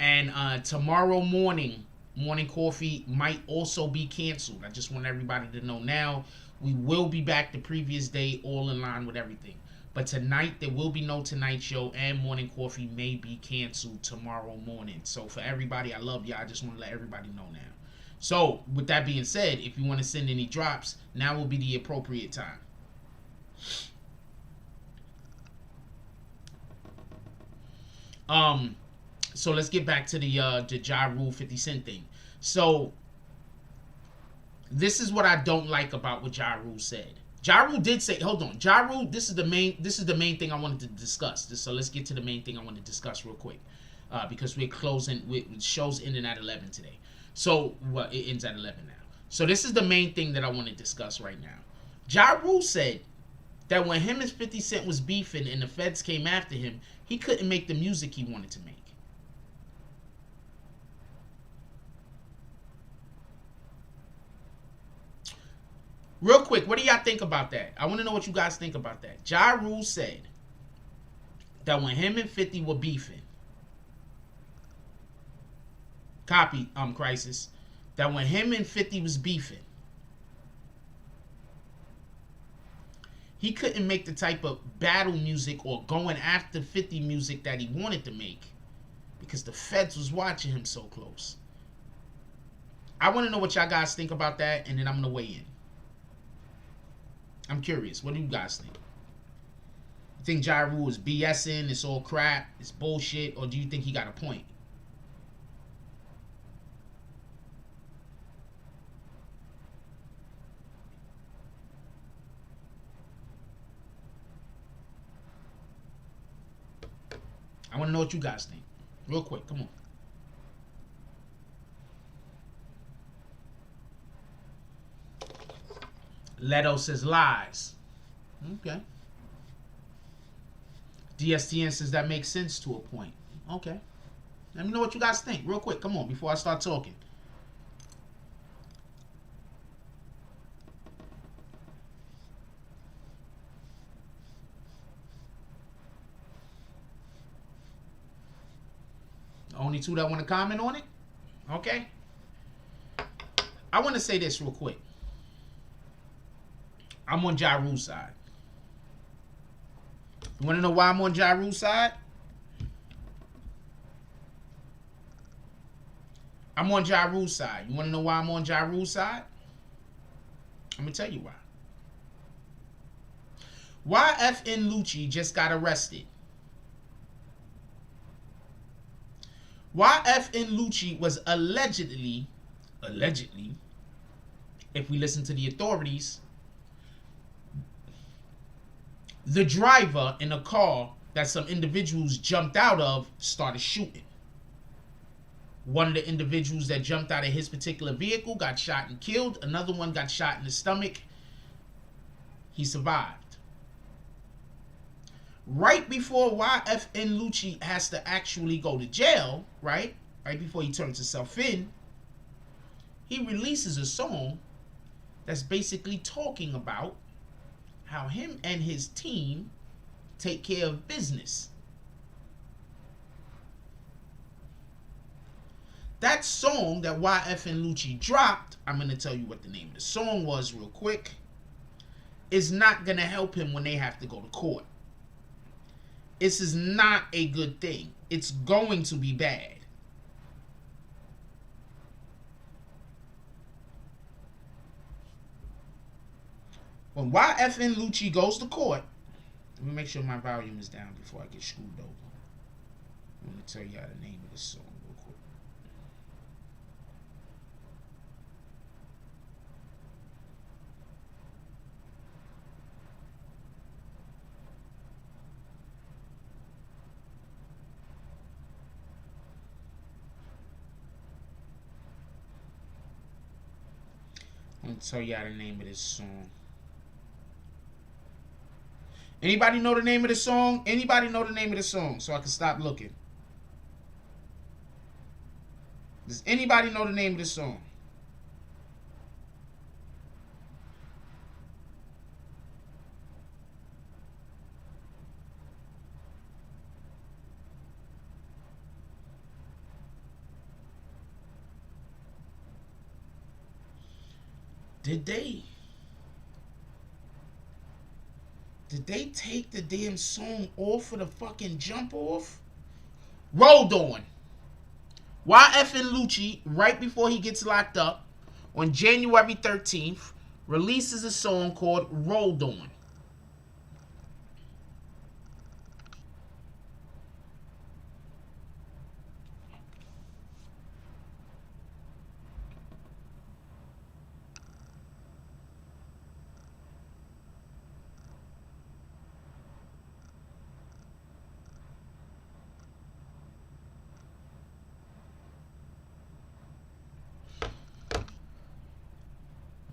and tomorrow morning coffee might also be canceled. I just want everybody to know now. We will be back the previous day, all in line with everything. But tonight, there will be no Tonight Show, and Morning Coffee may be canceled tomorrow morning. So for everybody, I love y'all. I just want to let everybody know now. So with that being said, if you want to send any drops, now will be the appropriate time. So let's get back to the Ja Rule 50 Cent thing. So this is what I don't like about what Ja Rule said. Ja Rule did say, hold on, Ja Rule, this is the main thing I wanted to discuss. So let's get to the main thing I want to discuss real quick. Because we're closing, show's ending at 11 today. So, well, it ends at 11 now. So this is the main thing that I want to discuss right now. Ja Rule said that when him and 50 Cent was beefing and the feds came after him, he couldn't make the music he wanted to make. Real quick, what do y'all think about that? I want to know what you guys think about that. Ja Rule said that when him and 50 were beefing, copy, Crisis, that when him and 50 was beefing, he couldn't make the type of battle music or going after 50 music that he wanted to make because the feds was watching him so close. I want to know what y'all guys think about that, and then I'm going to weigh in. I'm curious. What do you guys think? You think Ja Rule is BSing, it's all crap, it's bullshit, or do you think he got a point? I want to know what you guys think. Real quick, come on. Leto says lies. Okay. DSTN says that makes sense to a point. Okay. Let me know what you guys think. Real quick, come on, before I start talking. Only two that want to comment on it? Okay. I want to say this real quick. I'm on Ja Rule's side. You want to know why I'm on Ja Rule's side? I'm on Ja Rule's side. You want to know why I'm on Ja Rule's side? I'm going to tell you why. YFN Lucci just got arrested. YFN Lucci was allegedly, if we listen to the authorities, the driver in a car that some individuals jumped out of started shooting. One of the individuals that jumped out of his particular vehicle got shot and killed. Another one got shot in the stomach. He survived. Right before YFN Lucci has to actually go to jail, right before he turns himself in, he releases a song that's basically talking about how him and his team take care of business. That song that YFN Lucci dropped, I'm going to tell you what the name of the song was real quick, is not going to help him when they have to go to court. This is not a good thing. It's going to be bad. When YFN Lucci goes to court, let me make sure my volume is down before I get screwed over. I'm going to tell you the name of the song real quick. I'm going to tell you the name of this song. Anybody know the name of the song? Anybody know the name of the song so I can stop looking? Does anybody know the name of the song? Did Did they take the damn song off of the fucking jump off? Rolled On. YFN Lucci, right before he gets locked up, on January 13th, releases a song called Rolled On.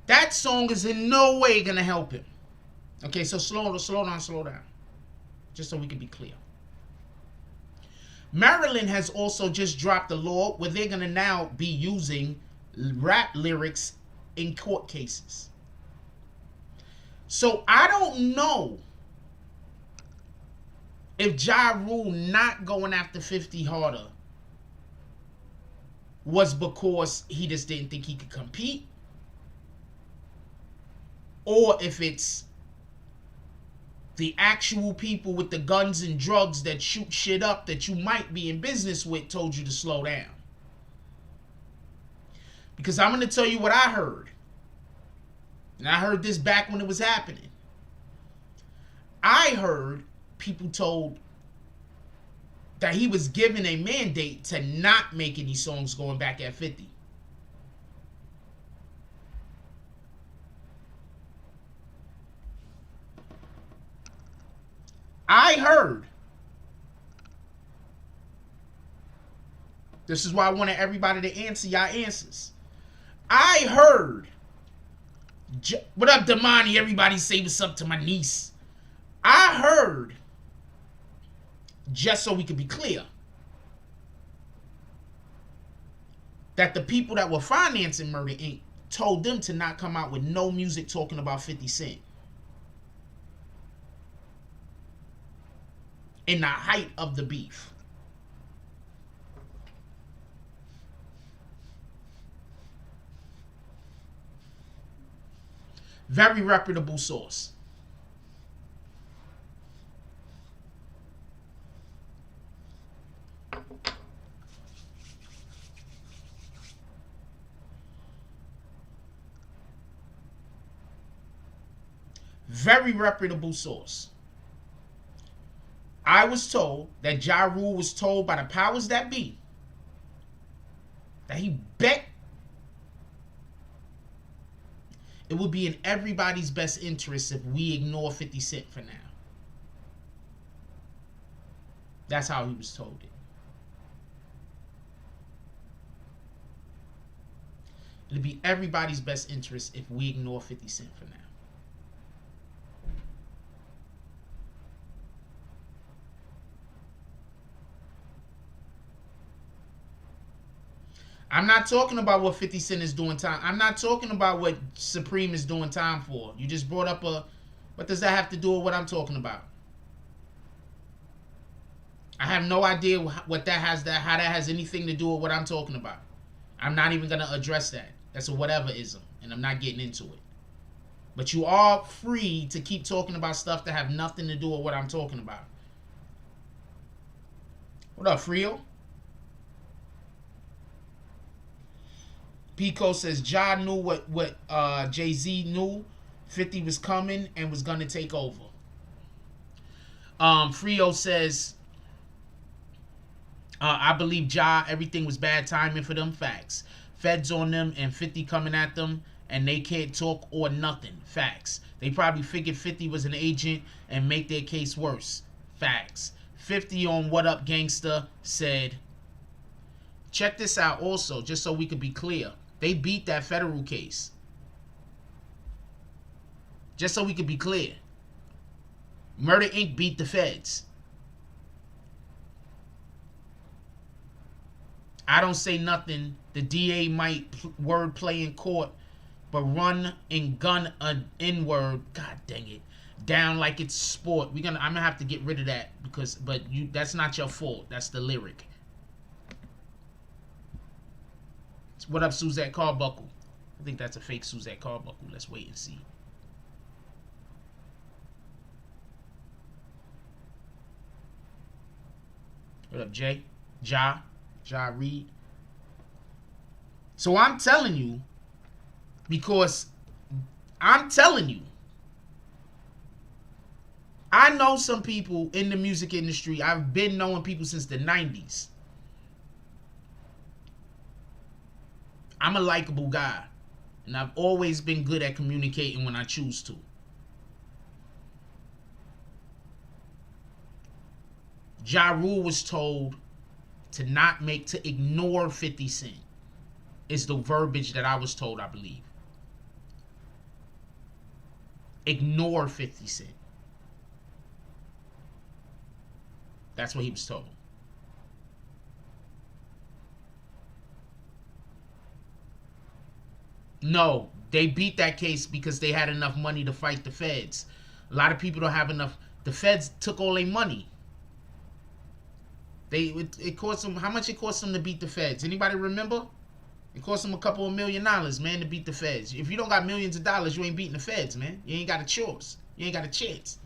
That song is in no way gonna help him. Okay, so slow down. Just so we can be clear. Maryland has also just dropped a law where they're gonna now be using rap lyrics in court cases. So I don't know if Ja Rule not going after 50 harder was because he just didn't think he could compete, or if it's the actual people with the guns and drugs that shoot shit up that you might be in business with told you to slow down. Because I'm going to tell you what I heard. And I heard this back when it was happening. I heard people told that he was given a mandate to not make any songs going back at 50. I heard. This is why I wanted everybody to answer y'all answers. I heard. What up, Damani? Everybody say what's up to my niece. I heard, just so we could be clear, that the people that were financing Murder Inc. told them to not come out with no music talking about 50 Cent. In the height of the beef. Very reputable source. Very reputable source. I was told that Ja Rule was told by the powers that be that he bet it would be in everybody's best interest if we ignore 50 Cent for now. That's how he was told it. It'll be everybody's best interest if we ignore 50 Cent for now. I'm not talking about what 50 Cent is doing time. I'm not talking about what Supreme is doing time for. You just brought up a... What does that have to do with what I'm talking about? I have no idea what that has, how that has anything to do with what I'm talking about. I'm not even going to address that. That's a whatever-ism, and I'm not getting into it. But you are free to keep talking about stuff that have nothing to do with what I'm talking about. What up, Frio? Pico says Ja knew what Jay-Z knew. 50 was coming and was gonna take over. Frio says I believe Ja, everything was bad timing for them. Facts. Feds on them and 50 coming at them and they can't talk or nothing. Facts. They probably figured 50 was an agent and make their case worse. Facts. 50 on What Up Gangsta said, check this out also, just so we could be clear. They beat that federal case. Just so we could be clear. Murder Inc. beat the feds. I don't say nothing. The DA might word play in court, but run and gun an N-word, god dang it, down like it's sport. I'm gonna have to get rid of that because, that's not your fault. That's the lyric. What up, Suzette Carbuncle? I think that's a fake Suzette Carbuncle. Let's wait and see. What up, Jay? Ja Reed. So I'm telling you, because I'm telling you, I know some people in the music industry. I've been knowing people since the 90s. I'm a likable guy, and I've always been good at communicating when I choose to. Ja Rule was told to ignore 50 Cent. Is the verbiage that I was told, I believe. Ignore 50 Cent. That's what he was told. No, they beat that case because they had enough money to fight the feds. A lot of people don't have enough. The feds took all their money. It cost them, how much it cost them to beat the feds? Anybody remember? It cost them a couple of $1 million, man, to beat the feds. If you don't got millions of dollars, you ain't beating the feds, man. You ain't got a choice. You ain't got a chance.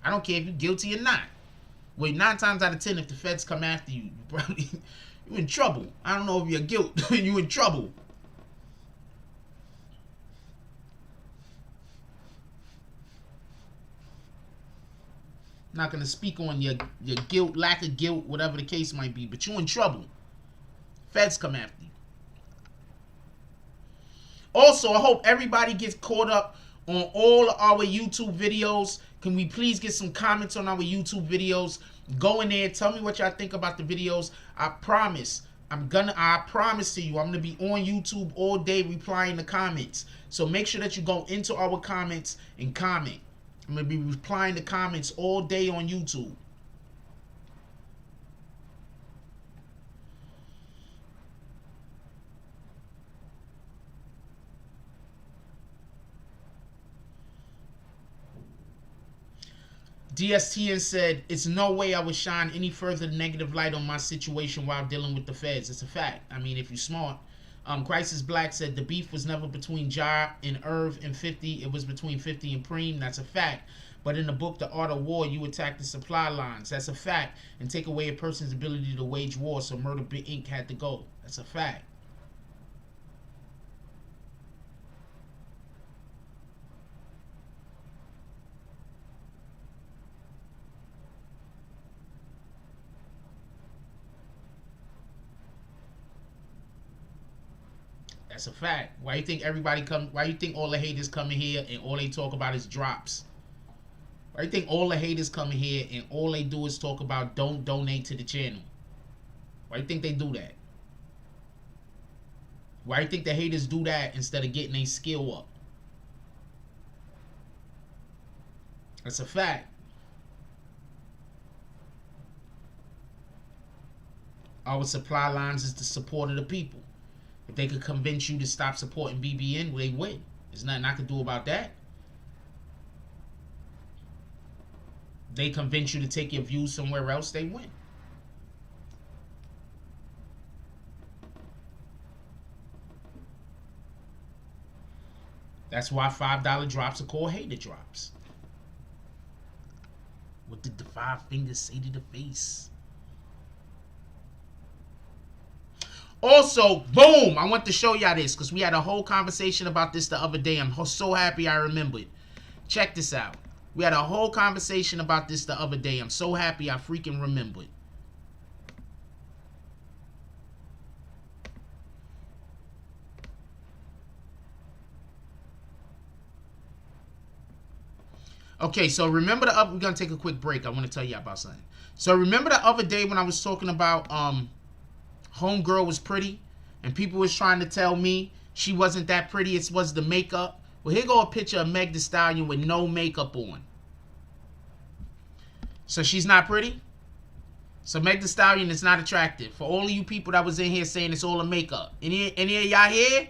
I don't care if you're guilty or not. Well, 9 times out of 10, if the feds come after you, you're in trouble. I don't know if you're guilt. You're in trouble. Not going to speak on your guilt, lack of guilt, whatever the case might be, but you're in trouble. Feds come after you. Also, I hope everybody gets caught up on all our YouTube videos. Can we please get some comments on our YouTube videos? Go in there, tell me what y'all think about the videos. I promise to you, I'm gonna be on YouTube all day replying to comments. So make sure that you go into our comments and comment. I'm gonna be replying to comments all day on YouTube. DSTN said, it's no way I would shine any further negative light on my situation while dealing with the feds. It's a fact. I mean, if you're smart. Crisis Black said, the beef was never between Ja and Irv and 50. It was between 50 and Preem. That's a fact. But in the book, The Art of War, you attack the supply lines. That's a fact. And take away a person's ability to wage war, so Murder Inc. had to go. That's a fact. That's a fact. Why you think why you think all the haters come in here and all they talk about is drops? Why you think all the haters come in here and all they do is talk about don't donate to the channel? Why you think they do that? Why you think the haters do that instead of getting their skill up? That's a fact. Our supply lines is the support of the people. If they could convince you to stop supporting BBN, they win. There's nothing I can do about that. They convince you to take your views somewhere else, they win. That's why $5 drops are called hater drops. What did the 5 fingers say to the face? Also, boom, I want to show y'all this because we had a whole conversation about this the other day. I'm so happy I remembered. Check this out. We had a whole conversation about this the other day. I'm so happy I freaking remembered. Okay, so remember we're going to take a quick break. I want to tell you about something. So remember the other day when I was talking about Homegirl was pretty and people was trying to tell me she wasn't that pretty, it was the makeup. Well, here go a picture of Meg Thee Stallion with no makeup on. So she's not pretty? So Meg Thee Stallion is not attractive. For all of you people that was in here saying it's all a makeup. Any of y'all here?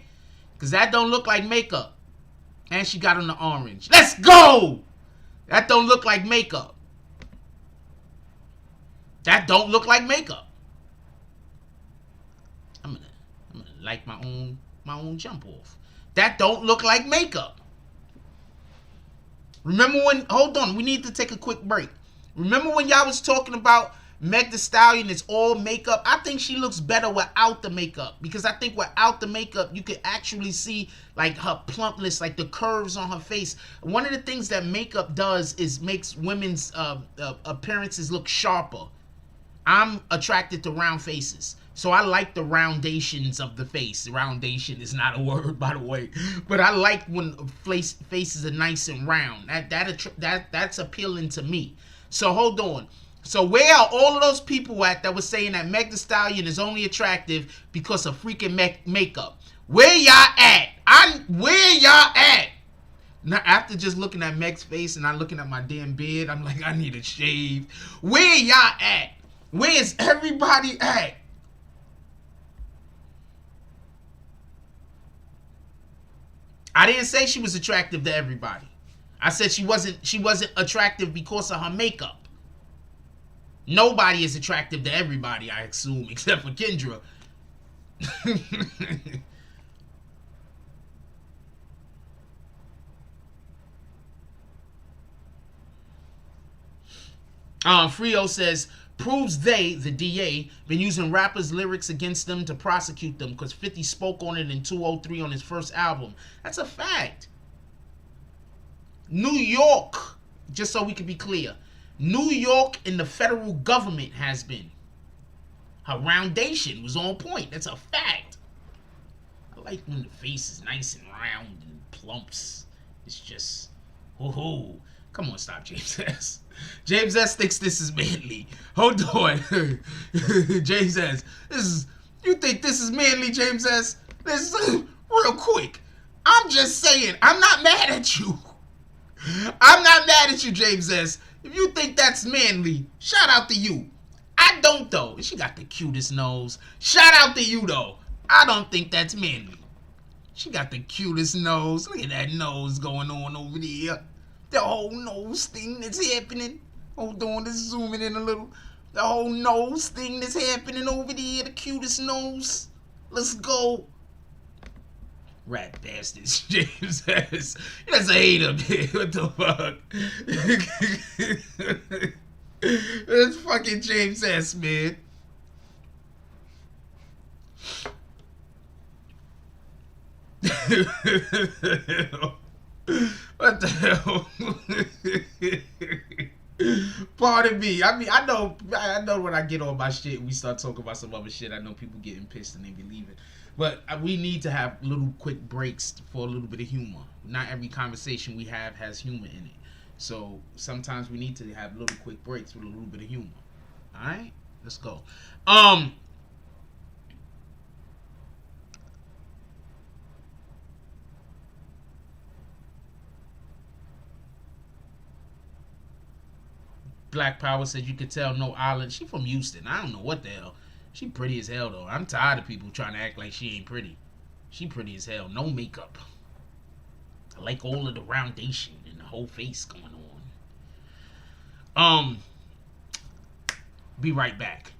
Because that don't look like makeup. And she got on the orange. Let's go! That don't look like makeup. That don't look like makeup. I'm gonna like my own jump off. That don't look like makeup. Remember when, hold on, we need to take a quick break. Remember when y'all was talking about Meg Thee Stallion is all makeup. I think she looks better without the makeup, because I think without the makeup you could actually see like her plumpness, like the curves on her face. One of the things that makeup does is makes women's appearances look sharper. I'm attracted to round faces, so I like the roundations of the face. Roundation is not a word, by the way, but I like when faces are nice and round. That's appealing to me. So hold on. So where are all of those people at that were saying that Meg Thee Stallion is only attractive because of freaking makeup? Where y'all at? Where y'all at? Now, after just looking at Meg's face and not looking at my damn beard, I'm like, I need a shave. Where y'all at? Where is everybody at? I didn't say she was attractive to everybody. I said she wasn't attractive because of her makeup. Nobody is attractive to everybody, I assume, except for Kendra. Frio says, proves they, the DA, been using rappers' lyrics against them to prosecute them because 50 spoke on it in 2003 on his first album. That's a fact. New York, just so we can be clear, New York and the federal government has been. Her roundation was on point. That's a fact. I like when the face is nice and round and plumps. It's just, ho. Come on, stop, James S. James S thinks this is manly. Hold on. James S. You think this is manly, James S? Real quick. I'm just saying, I'm not mad at you. I'm not mad at you, James S. If you think that's manly, shout out to you. I don't, though. She got the cutest nose. Shout out to you, though. I don't think that's manly. She got the cutest nose. Look at that nose going on over there. The whole nose thing that's happening. Hold on, let's zoom it in a little. The whole nose thing that's happening over there. The cutest nose. Let's go. Rat bastards, James S. That's a hater, man. What the fuck? That's fucking James S, man. What the hell? Pardon me. I mean, I know when I get on my shit, we start talking about some other shit. I know people getting pissed and they be leaving. But we need to have little quick breaks for a little bit of humor. Not every conversation we have has humor in it. So sometimes we need to have little quick breaks with a little bit of humor. All right? Let's go. Black Power said you could tell no island. She from Houston. I don't know what the hell. She pretty as hell, though. I'm tired of people trying to act like she ain't pretty. She pretty as hell. No makeup. I like all of the roundation and the whole face going on. Be right back.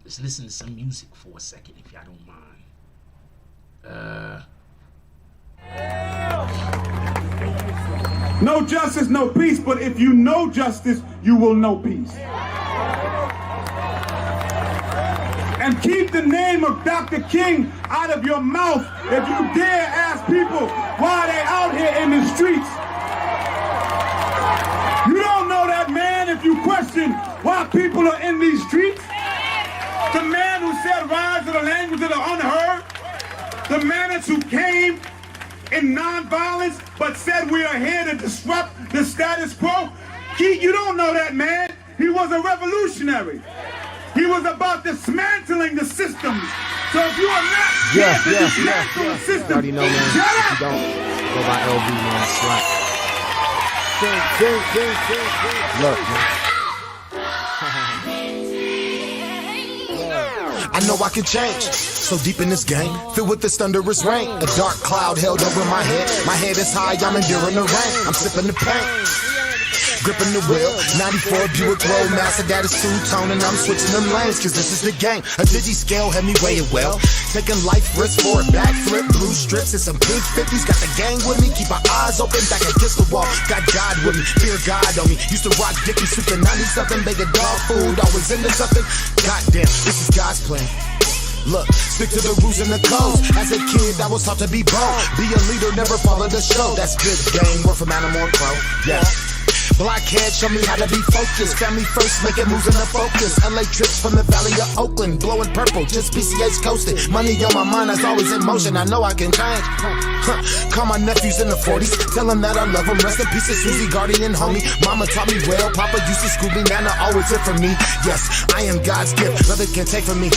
Let's listen to some music for a second, if y'all don't mind. No justice, no peace, but if you know justice, you will know peace. And keep the name of Dr. King out of your mouth if you dare ask people why they out here in the streets. You don't know that man if you question why people are in these streets. The man who said rise to the language of the unheard. The man who came in nonviolence, but said we are here to disrupt the status quo. You don't know that man. He was a revolutionary. He was about dismantling the systems. So if you are not here to dismantle the system, you already know, man. shut up. If you don't, go by LV, man. Slap. Look, man. I know I can change. So deep in this game, filled with this thunderous rain. A dark cloud held over my head. My head is high, I'm enduring the rain. I'm sipping the pain. gripping the wheel. 94 Buick Roadmaster, that is two-tone, and I'm switching them lanes, cause this is the game. A digi scale had me weighing well. Taking life risks for a backflip, blue strips and some pink 50s. Got the gang with me, keep our eyes open, back against the wall. Got God with me, fear God on me. Used to rock Dickie, super 90-something, bag of dog food, always into something. Goddamn, this is God's plan. Look, stick to the rules and the codes. As a kid, I was taught to be bold. Be a leader, never follow the show. That's good game, word from Animal and Crow. Yeah. Blockhead, show me how to be focused. Family first, making moves in the focus. LA trips from the valley of Oakland, blowing purple, just PCH coasting. Money on my mind, that's always in motion. I know I can change. Call my nephews in the 40s, tell them that I love them. Rest in peace to Susie, guardian homie. Mama taught me well, Papa used to school me, Nana always it for me. Yes, I am God's gift, nothing can take from me.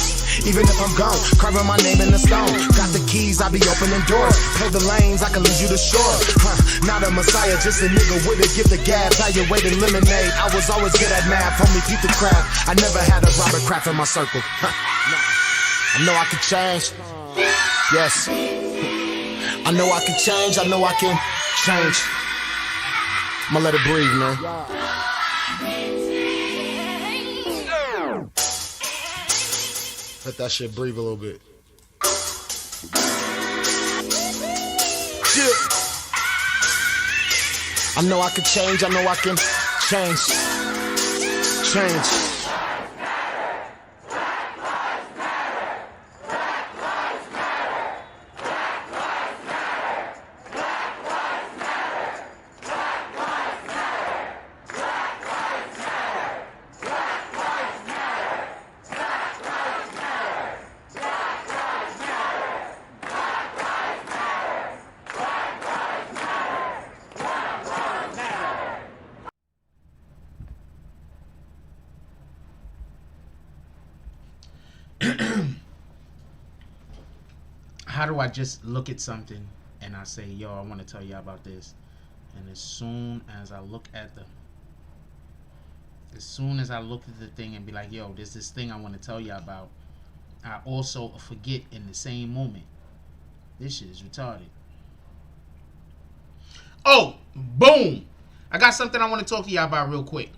Even if I'm gone, carving my name in the stone. Got the keys, I be opening doors. Pave the lanes, I can lead you to shore. Not a messiah, just a nigga with a gift of gab. You waiting lemonade. I was always good at math, homie, keep the craft. I never had a Robert Kraft in my circle. I know I can change. Yes. I know I can change. I know I can change. I'ma let it breathe, man. Let that shit breathe a little bit. Yeah. I know I can change, I know I can change. Change. How do I just look at something and I say, yo, I want to tell you about this, and as soon as I look at the thing and be like, yo, there's this thing I want to tell you about, I also forget in the same moment. This shit is retarded. Oh, boom! I got something I want to talk to y'all about real quick.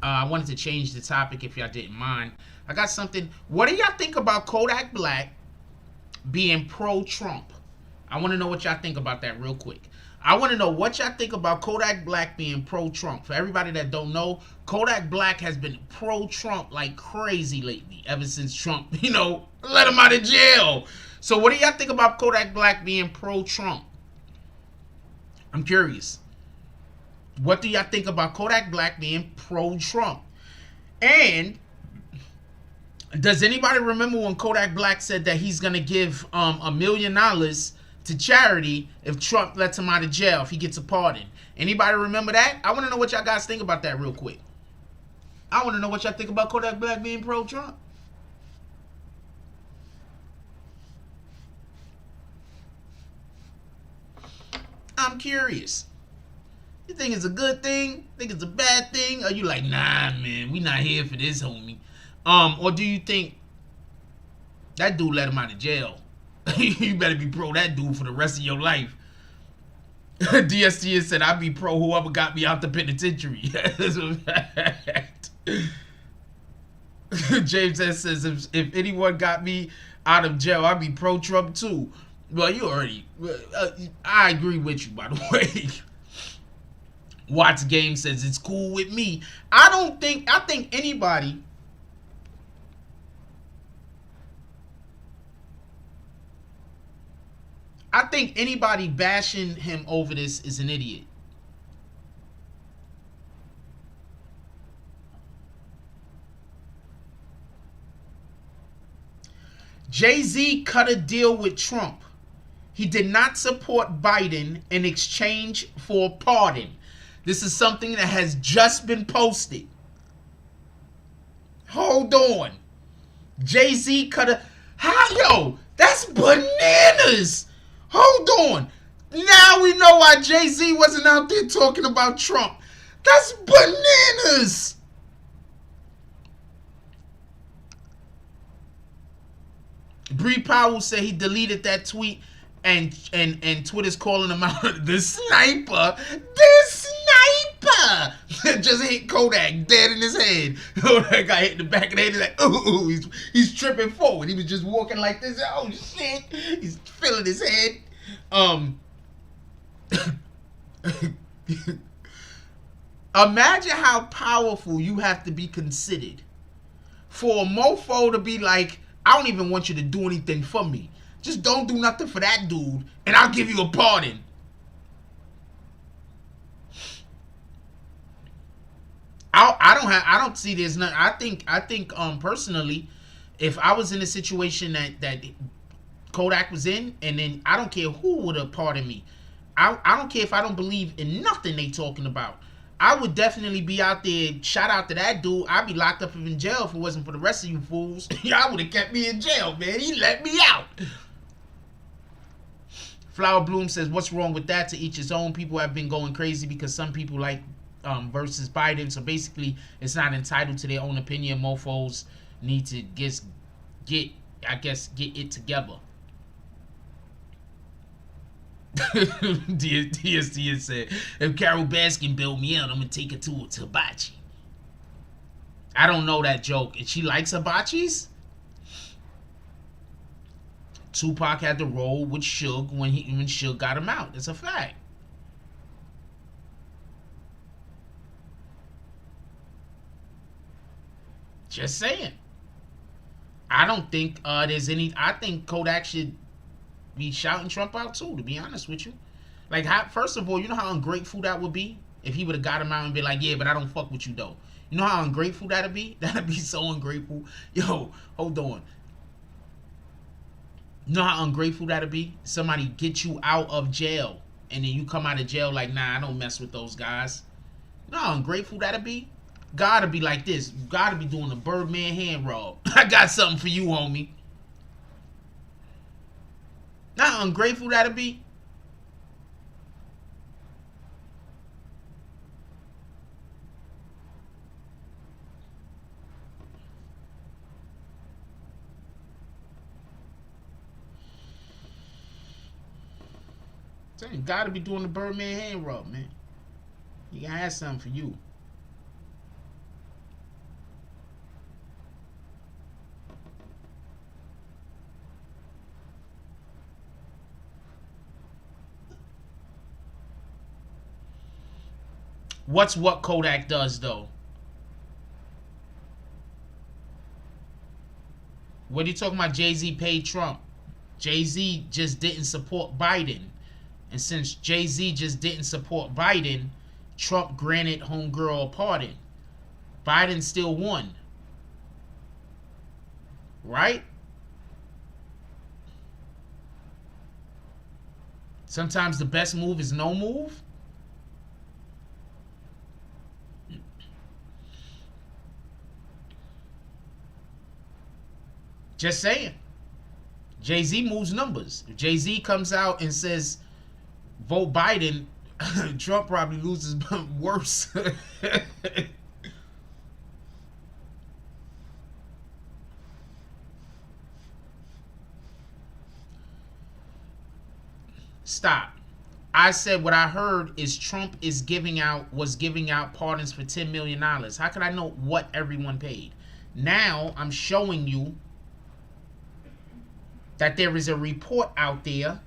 I wanted to change the topic if y'all didn't mind. I got something. What do y'all think about Kodak Black being pro-Trump? I want to know what y'all think about that real quick. I want to know what y'all think about Kodak Black being pro-Trump. For everybody that don't know, Kodak Black has been pro-Trump like crazy lately, ever since Trump, let him out of jail. So what do y'all think about Kodak Black being pro-Trump? I'm curious. What do y'all think about Kodak Black being pro-Trump? And does anybody remember when Kodak Black said that he's going to give $1 million to charity if Trump lets him out of jail, if he gets a pardon? Anybody remember that? I want to know what y'all guys think about that real quick. I want to know what y'all think about Kodak Black being pro-Trump. I'm curious. You think it's a good thing? Think it's a bad thing? Or you like, nah, man, we not here for this, homie? Or do you think that dude let him out of jail? You better be pro that dude for the rest of your life. DST said, I'd be pro whoever got me out the penitentiary. James says, if anyone got me out of jail, I'd be pro-Trump too. Well, you already... I agree with you, by the way. Watts Game says, it's cool with me. I think anybody... I think anybody bashing him over this is an idiot. Jay-Z cut a deal with Trump. He did not support Biden in exchange for a pardon. This is something that has just been posted. Hold on. Jay-Z cut a... How? Yo, that's bananas. Hold on. Now we know why Jay-Z wasn't out there talking about Trump. That's bananas. Bree Powell said he deleted that tweet and Twitter's calling him out. The sniper. The sniper. just hit Kodak dead in his head. Kodak got hit in the back of the head. He's like, ooh, he's tripping forward. He was just walking like this. Oh shit! He's feeling his head. Imagine how powerful you have to be considered for a mofo to be like, I don't even want you to do anything for me. Just don't do nothing for that dude, and I'll give you a pardon. I don't see there's none. I think personally, if I was in a situation that Kodak was in, and then I don't care who would have pardoned me. I don't care if I don't believe in nothing they talking about. I would definitely be out there. Shout out to that dude. I'd be locked up in jail if it wasn't for the rest of you fools. Y'all would have kept me in jail, man. He let me out. Flower Bloom says, what's wrong with that? To each his own. People have been going crazy because some people like versus Biden. So basically, it's not entitled to their own opinion. Mofos need to get it together. DSD said, if Carol Baskin build me out, I'm gonna take her to a hibachi. I don't know that joke. And she likes hibachis? Tupac had to roll with Suge when Suge got him out. It's a fact. Just saying. I don't think there's any. I think Kodak should be shouting Trump out too, to be honest with you. Like, first of all, you know how ungrateful that would be if he would have got him out and be like, yeah, but I don't fuck with you though. You know how ungrateful that'd be? That'd be so ungrateful. Yo, hold on. You know how ungrateful that'd be? Somebody get you out of jail and then you come out of jail like, nah, I don't mess with those guys. You know how ungrateful that'd be? Gotta be like this. Gotta be doing a Birdman hand rub. I got something for you, homie. Not how ungrateful that'd be. You gotta be doing the Birdman hand rub, man. You gotta have something for you. What's what Kodak does, though? What are you talking about? Jay-Z paid Trump. Jay-Z just didn't support Biden. And since Jay-Z just didn't support Biden, Trump granted homegirl a pardon. Biden still won. Right? Sometimes the best move is no move. Just saying. Jay-Z moves numbers. If Jay-Z comes out and says, vote Biden, Trump probably loses worse. Stop. I said what I heard is Trump was giving out pardons for $10 million. How could I know what everyone paid? Now I'm showing you that there is a report out there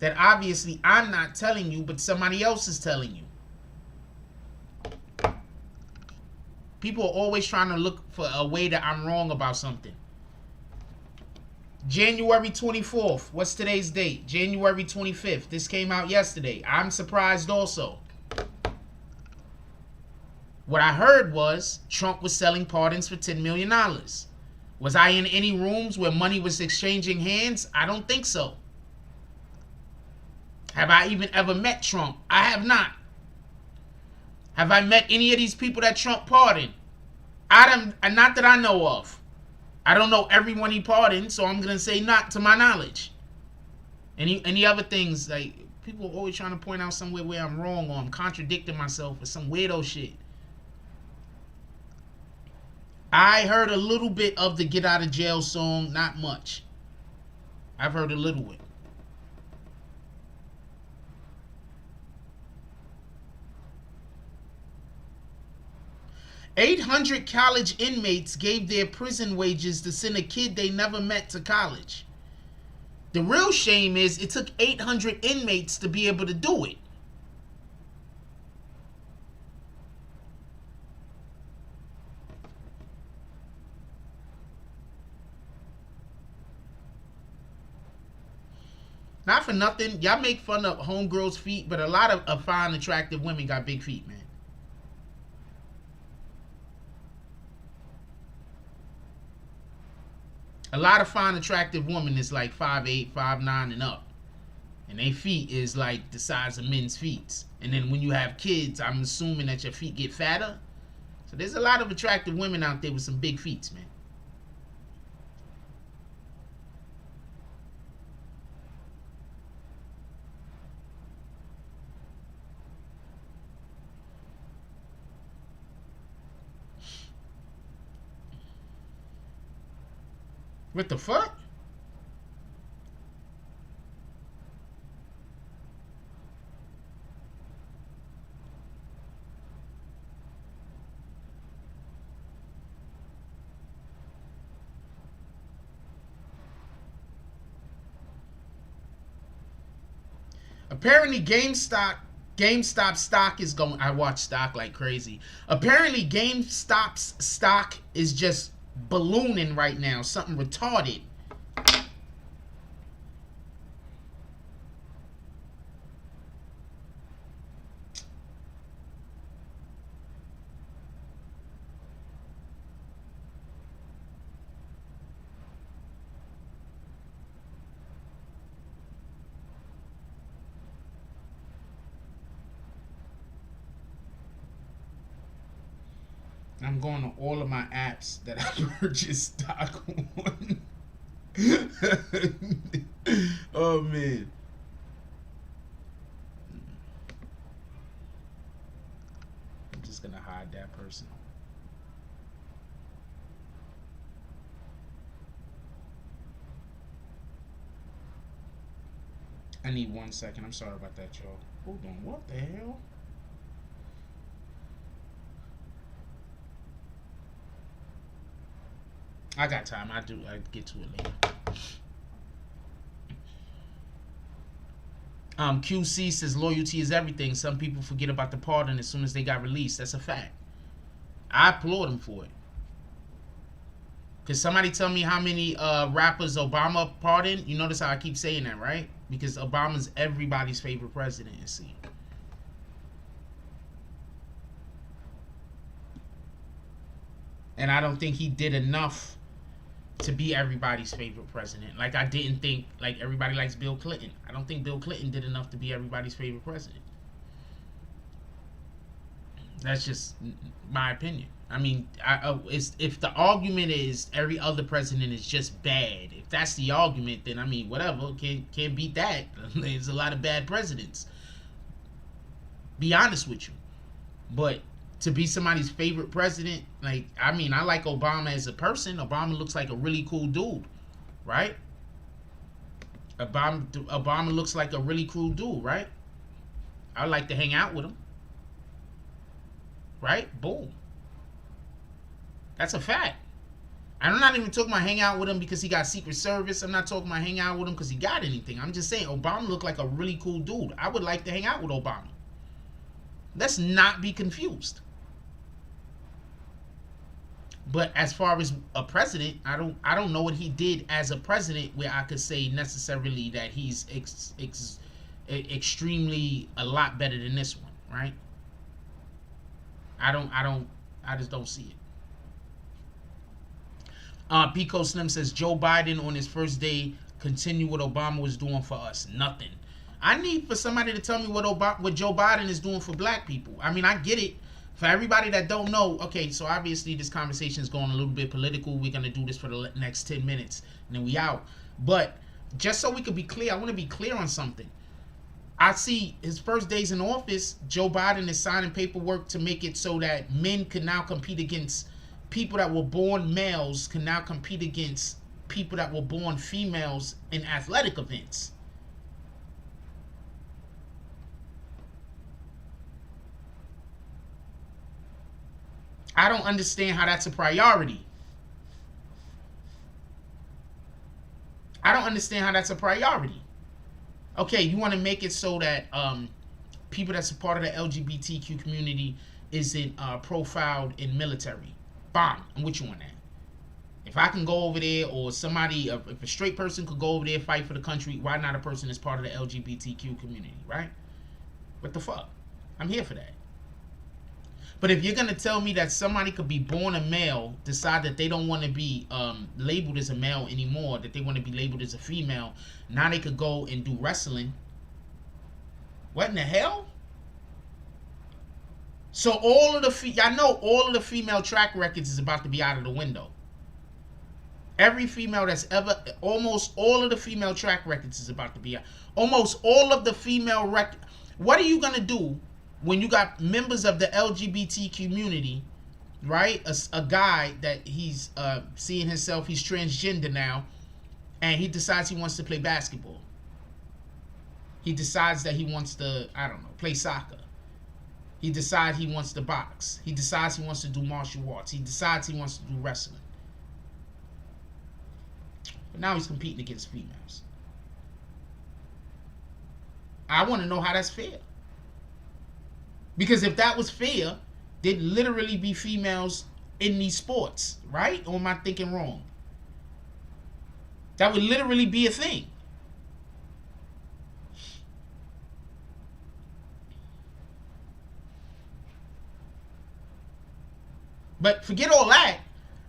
that obviously I'm not telling you, but somebody else is telling you. People are always trying to look for a way that I'm wrong about something. January 24th. What's today's date? January 25th. This came out yesterday. I'm surprised also. What I heard was Trump was selling pardons for $10 million. Was I in any rooms where money was exchanging hands? I don't think so. Have I even ever met Trump? I have not. Have I met any of these people that Trump pardoned? Not that I know of. I don't know everyone he pardoned, so I'm going to say not to my knowledge. Any other things, like, people are always trying to point out somewhere where I'm wrong or I'm contradicting myself or some weirdo shit. I heard a little bit of the Get Out of Jail song, not much. I've heard a little bit. 800 college inmates gave their prison wages to send a kid they never met to college. The real shame is it took 800 inmates to be able to do it. Not for nothing, y'all make fun of homegirls' feet, but a lot of fine, attractive women got big feet, man. A lot of fine, attractive women is like 5'8", 5'9", and up. And their feet is like the size of men's feet. And then when you have kids, I'm assuming that your feet get fatter. So there's a lot of attractive women out there with some big feet, man. What the fuck? Apparently GameStop stock is going. I watch stock like crazy. Apparently GameStop's stock is just ballooning right now. Something retarded. I'm going to all of my apps that I purchased stock on. Oh, man. I'm just going to hide that person. I need 1 second. I'm sorry about that, y'all. Hold on. What the hell? I got time. I get to it later. QC says loyalty is everything. Some people forget about the pardon as soon as they got released. That's a fact. I applaud him for it. Cause somebody tell me how many rappers Obama pardoned. You notice how I keep saying that, right? Because Obama's everybody's favorite president, you see. And I don't think he did enough to be everybody's favorite president. Like I didn't think like everybody likes Bill Clinton. I don't think Bill Clinton did enough to be everybody's favorite president. That's just my opinion. I mean, if the argument is every other president is just bad, if that's the argument, then I mean, whatever, can't beat that. There's a lot of bad presidents. Be honest with you. But to be somebody's favorite president, like, I mean, I like Obama as a person. Obama looks like a really cool dude, right? Obama looks like a really cool dude, right? I like to hang out with him. Right? Boom. That's a fact. I'm not even talking about hang out with him because he got Secret Service. I'm not talking about hang out with him because he got anything. I'm just saying Obama looked like a really cool dude. I would like to hang out with Obama. Let's not be confused. But as far as a president, I don't know what he did as a president where I could say necessarily that he's extremely a lot better than this one, right? I just don't see it. Pico Slim says Joe Biden on his first day continue what Obama was doing for us. Nothing. I need for somebody to tell me what Joe Biden is doing for black people. I mean, I get it. For everybody that don't know, okay, so obviously this conversation is going a little bit political. We're going to do this for the next 10 minutes, and then we out. But just so we could be clear, I want to be clear on something. I see his first days in office, Joe Biden is signing paperwork to make it so that men can now compete against people that were born males, can now compete against people that were born females in athletic events. I don't understand how that's a priority. I don't understand how that's a priority. Okay, you want to make it so that people that's a part of the LGBTQ community isn't profiled in military. Fine, I'm with you on that. If I can go over there, or somebody, if a straight person could go over there, fight for the country, why not a person that's part of the LGBTQ community, right? What the fuck? I'm here for that. But if you're going to tell me that somebody could be born a male, decide that they don't want to be labeled as a male anymore, that they want to be labeled as a female, now they could go and do wrestling. What in the hell? So all of the, I know all of the female track records is about to be out of the window. Every female that's ever, almost all of the female track records is about to be out. Almost all of the female record. What are you going to do when you got members of the LGBT community, right? A guy that he's seeing himself, he's transgender now, and he decides he wants to play basketball. He decides that he wants to, I don't know, play soccer. He decides he wants to box. He decides he wants to do martial arts. He decides he wants to do wrestling. But now he's competing against females. I want to know how that's fair. Because if that was fair, there'd literally be females in these sports, right? Or am I thinking wrong? That would literally be a thing. But forget all that.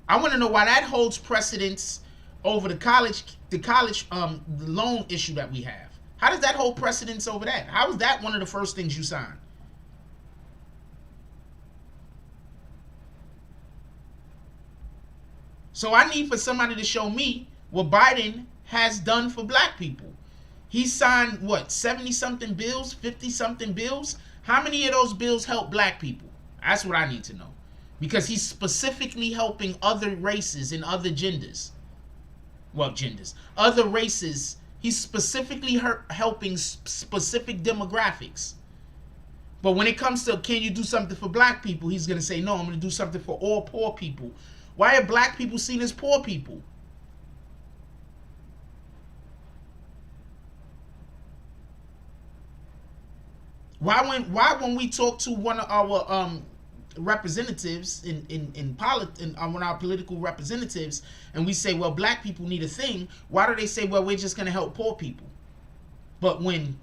I want to know why that holds precedence over the college loan issue that we have. How does that hold precedence over that? How is that one of the first things you signed? So I need for somebody to show me what Biden has done for black people. He signed, what, 70-something bills, 50-something bills? How many of those bills help black people? That's what I need to know. Because he's specifically helping other races and other genders. Well, genders. Other races. He's specifically helping specific demographics. But when it comes to, can you do something for black people? He's going to say, no, I'm going to do something for all poor people. Why are black people seen as poor people? Why when we talk to one of our representatives in one of our political representatives, and we say, well, black people need a thing, why do they say, well, we're just going to help poor people? But when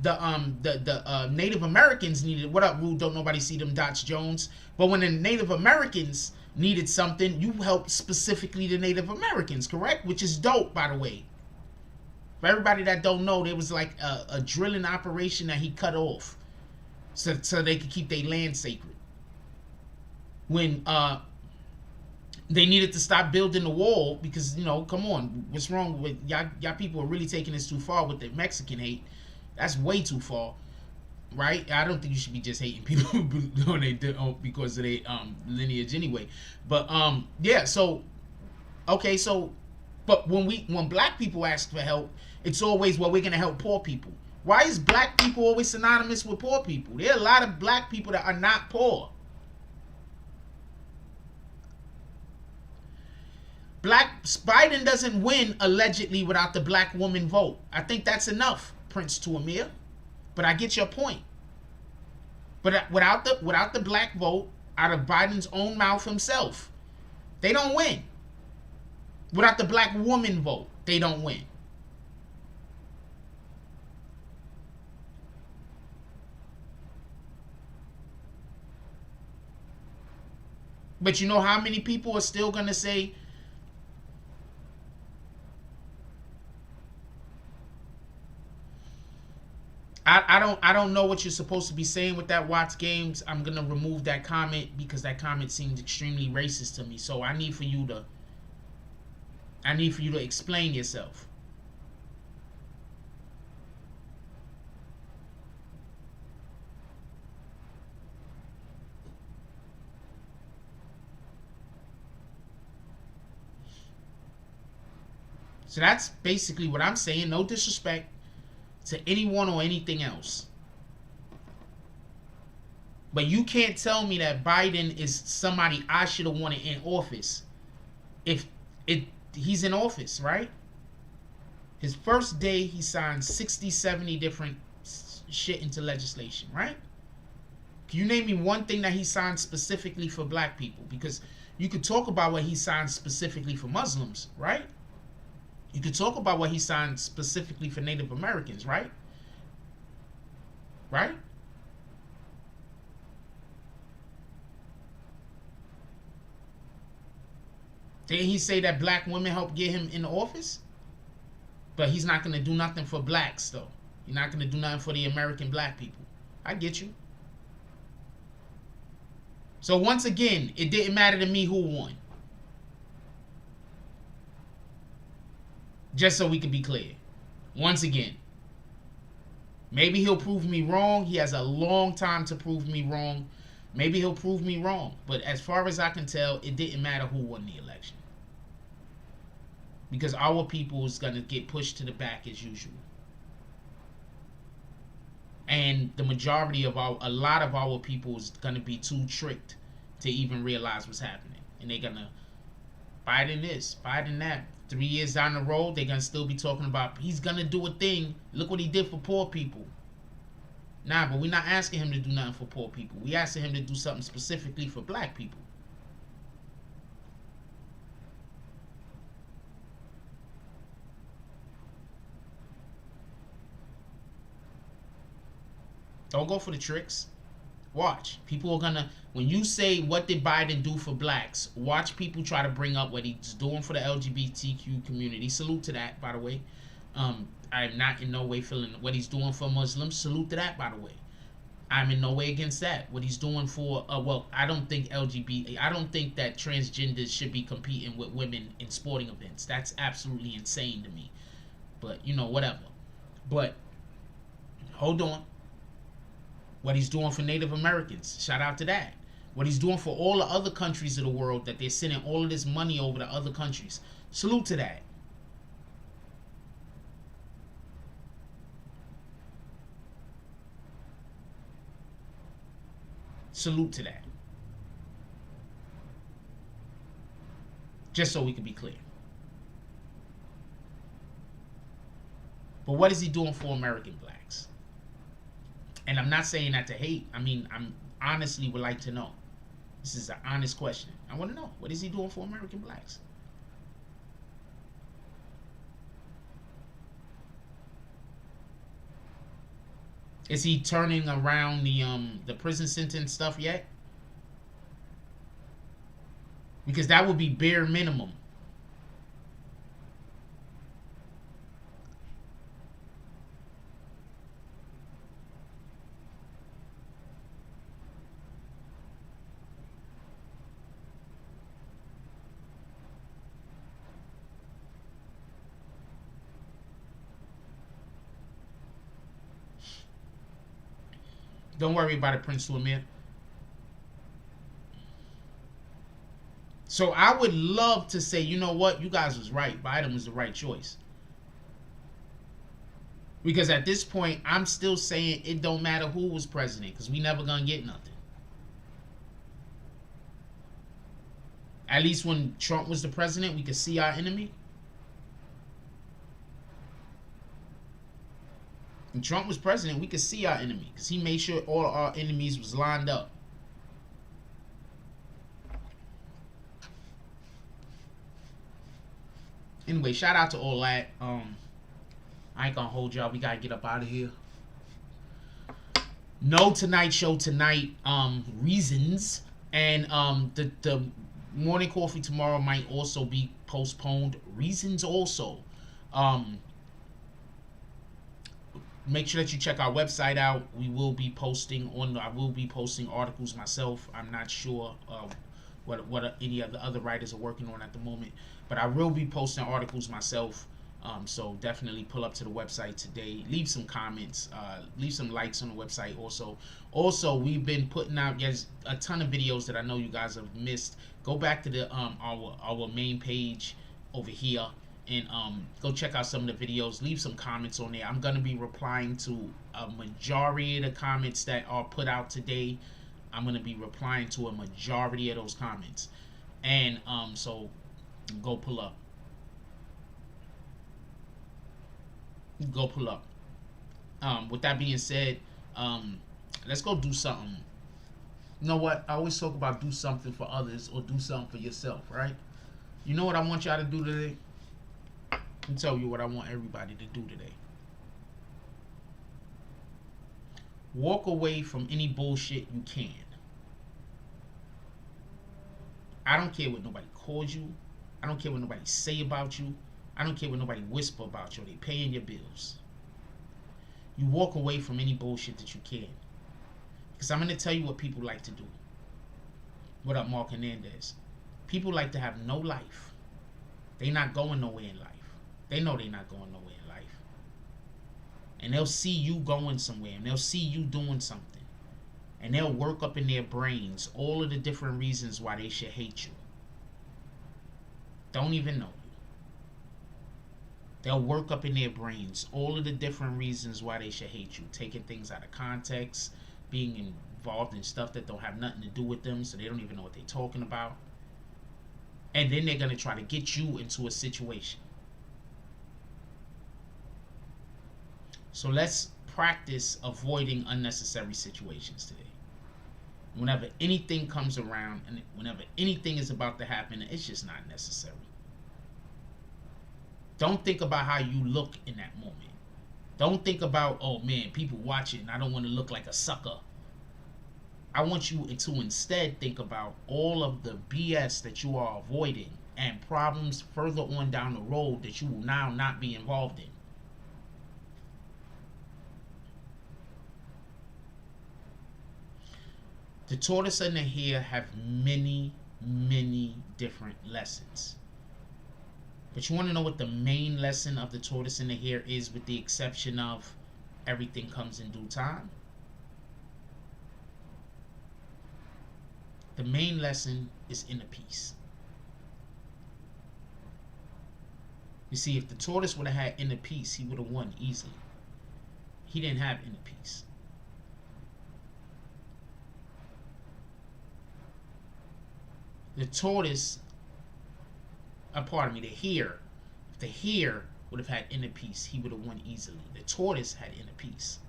the Native Americans needed, what up, Rude? Don't nobody see them dots, Jones? But when the Native Americans needed something, you helped specifically the Native Americans, correct? Which is dope, by the way. For everybody that don't know, there was like a drilling operation that he cut off so they could keep their land sacred. When they needed to stop building the wall because, you know, come on, what's wrong with y'all people are really taking this too far with the Mexican hate. That's way too far, right? I don't think you should be just hating people because of their lineage anyway. But yeah, so okay, so but when black people ask for help, it's always, well, we're gonna help poor people. Why is black people always synonymous with poor people? There are a lot of black people that are not poor. Biden doesn't win allegedly without the black woman vote. I think that's enough, Prince to Amir. But I get your point. But without the black vote out of Biden's own mouth himself, they don't win. Without the black woman vote, they don't win. But you know how many people are still gonna say, I don't know what you're supposed to be saying with that Watts Games. I'm gonna remove that comment because that comment seems extremely racist to me. So I need for you to explain yourself. So that's basically what I'm saying. No disrespect to anyone or anything else. But you can't tell me that Biden is somebody I should have wanted in office if he's in office, right? His first day, he signed 60, 70 different shit into legislation, right? Can you name me one thing that he signed specifically for black people? Because you could talk about what he signed specifically for Muslims, right? You could talk about what he signed specifically for Native Americans, right? Right? Didn't he say that black women helped get him in the office? But he's not going to do nothing for blacks, though. He's not going to do nothing for the American black people. I get you. So once again, it didn't matter to me who won. Just so we can be clear. Once again. Maybe he'll prove me wrong. He has a long time to prove me wrong. Maybe he'll prove me wrong. But as far as I can tell, it didn't matter who won the election. Because our people is going to get pushed to the back as usual. And the majority of a lot of our people is going to be too tricked to even realize what's happening. And they're going to Biden this, Biden that. 3 years down the road, they're going to still be talking about he's going to do a thing. Look what he did for poor people. Nah, but we're not asking him to do nothing for poor people. We're asking him to do something specifically for black people. Don't go for the tricks. Watch. People are gonna, when you say what did Biden do for blacks, watch people try to bring up what he's doing for the LGBTQ community. Salute to that, by the way. I'm not in no way feeling what he's doing for Muslims. Salute to that, by the way. I'm in no way against that. What he's doing for, well, I don't think I don't think that transgenders should be competing with women in sporting events. That's absolutely insane to me. But, you know, whatever. But, hold on. What he's doing for Native Americans, shout out to that. What he's doing for all the other countries of the world, that they're sending all of this money over to other countries. Salute to that. Salute to that. Just so we can be clear. But what is he doing for American blacks? And I'm not saying that to hate. I mean, I'm honestly would like to know. This is an honest question. I want to know. What is he doing for American blacks? Is he turning around the prison sentence stuff yet? Because that would be bare minimum. Don't worry about it, Prince Lamir. So I would love to say, you know what? You guys was right. Biden was the right choice. Because at this point, I'm still saying it don't matter who was president, because we never gonna get nothing. At least when Trump was the president, we could see our enemy. When Trump was president, we could see our enemy because he made sure all our enemies was lined up. Anyway, shout out to all that. I ain't gonna hold y'all. We gotta get up out of here. No Tonight Show tonight. Reasons. And the morning coffee tomorrow might also be postponed. Reasons also. Make sure that you check our website out. We will be posting I will be posting articles myself. I'm not sure what any of the other writers are working on at the moment, but I will be posting articles myself. So definitely pull up to the website today. Leave some comments. Leave some likes on the website. Also, we've been putting out a ton of videos that I know you guys have missed. Go back to the our main page over here. And go check out some of the videos. Leave some comments on there. I'm going to be replying to a majority of the comments that are put out today. I'm gonna be replying to a majority of those comments. And so go pull up. Go pull up. With that being said, let's go do something. You know what? I always talk about do something for others or do something for yourself, right? You know what I want y'all to do today? Let me tell you what I want everybody to do today. Walk away from any bullshit you can. I don't care what nobody calls you. I don't care what nobody say about you. I don't care what nobody whisper about you. They paying your bills. You walk away from any bullshit that you can. Because I'm going to tell you what people like to do. What up, Mark Hernandez? People like to have no life. They not going nowhere in life. They know they not going nowhere in life. And they'll see you going somewhere. And they'll see you doing something. And they'll work up in their brains all of the different reasons why they should hate you. Don't even know you. They'll work up in their brains all of the different reasons why they should hate you. Taking things out of context. Being involved in stuff that don't have nothing to do with them. So they don't even know what they're talking about. And then they're going to try to get you into a situation. So let's practice avoiding unnecessary situations today. Whenever anything comes around and whenever anything is about to happen, it's just not necessary. Don't think about how you look in that moment. Don't think about, oh man, people watching and I don't want to look like a sucker. I want you to instead think about all of the BS that you are avoiding and problems further on down the road that you will now not be involved in. The tortoise and the hare have many, many different lessons. But you want to know what the main lesson of the tortoise and the hare is, with the exception of everything comes in due time? The main lesson is inner peace. You see, if the tortoise would have had inner peace, he would have won easily. He didn't have inner peace. The tortoise, the hare, if the hare would have had inner peace, he would have won easily. The tortoise had inner peace.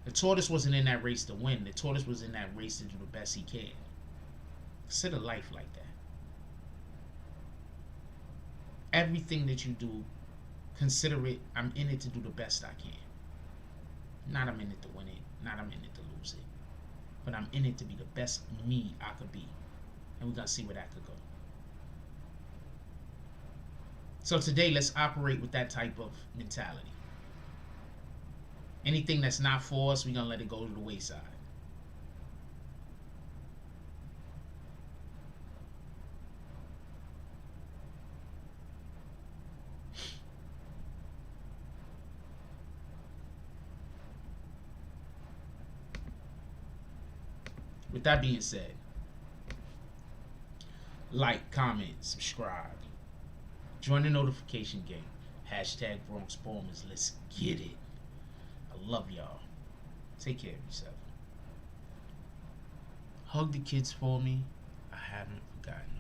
The tortoise wasn't in that race to win. The tortoise was in that race to do the best he can. Consider life like that. Everything that you do, consider it, I'm in it to do the best I can. Not I'm in it to win it. Not I'm in it to lose it. But I'm in it to be the best me I could be. And we're going to see where that could go. So today, let's operate with that type of mentality. Anything that's not for us, we're going to let it go to the wayside. With that being said, like, comment, subscribe. Join the notification gang. Hashtag Bronx Bombers. Let's get it. I love y'all. Take care of yourself. Hug the kids for me. I haven't forgotten.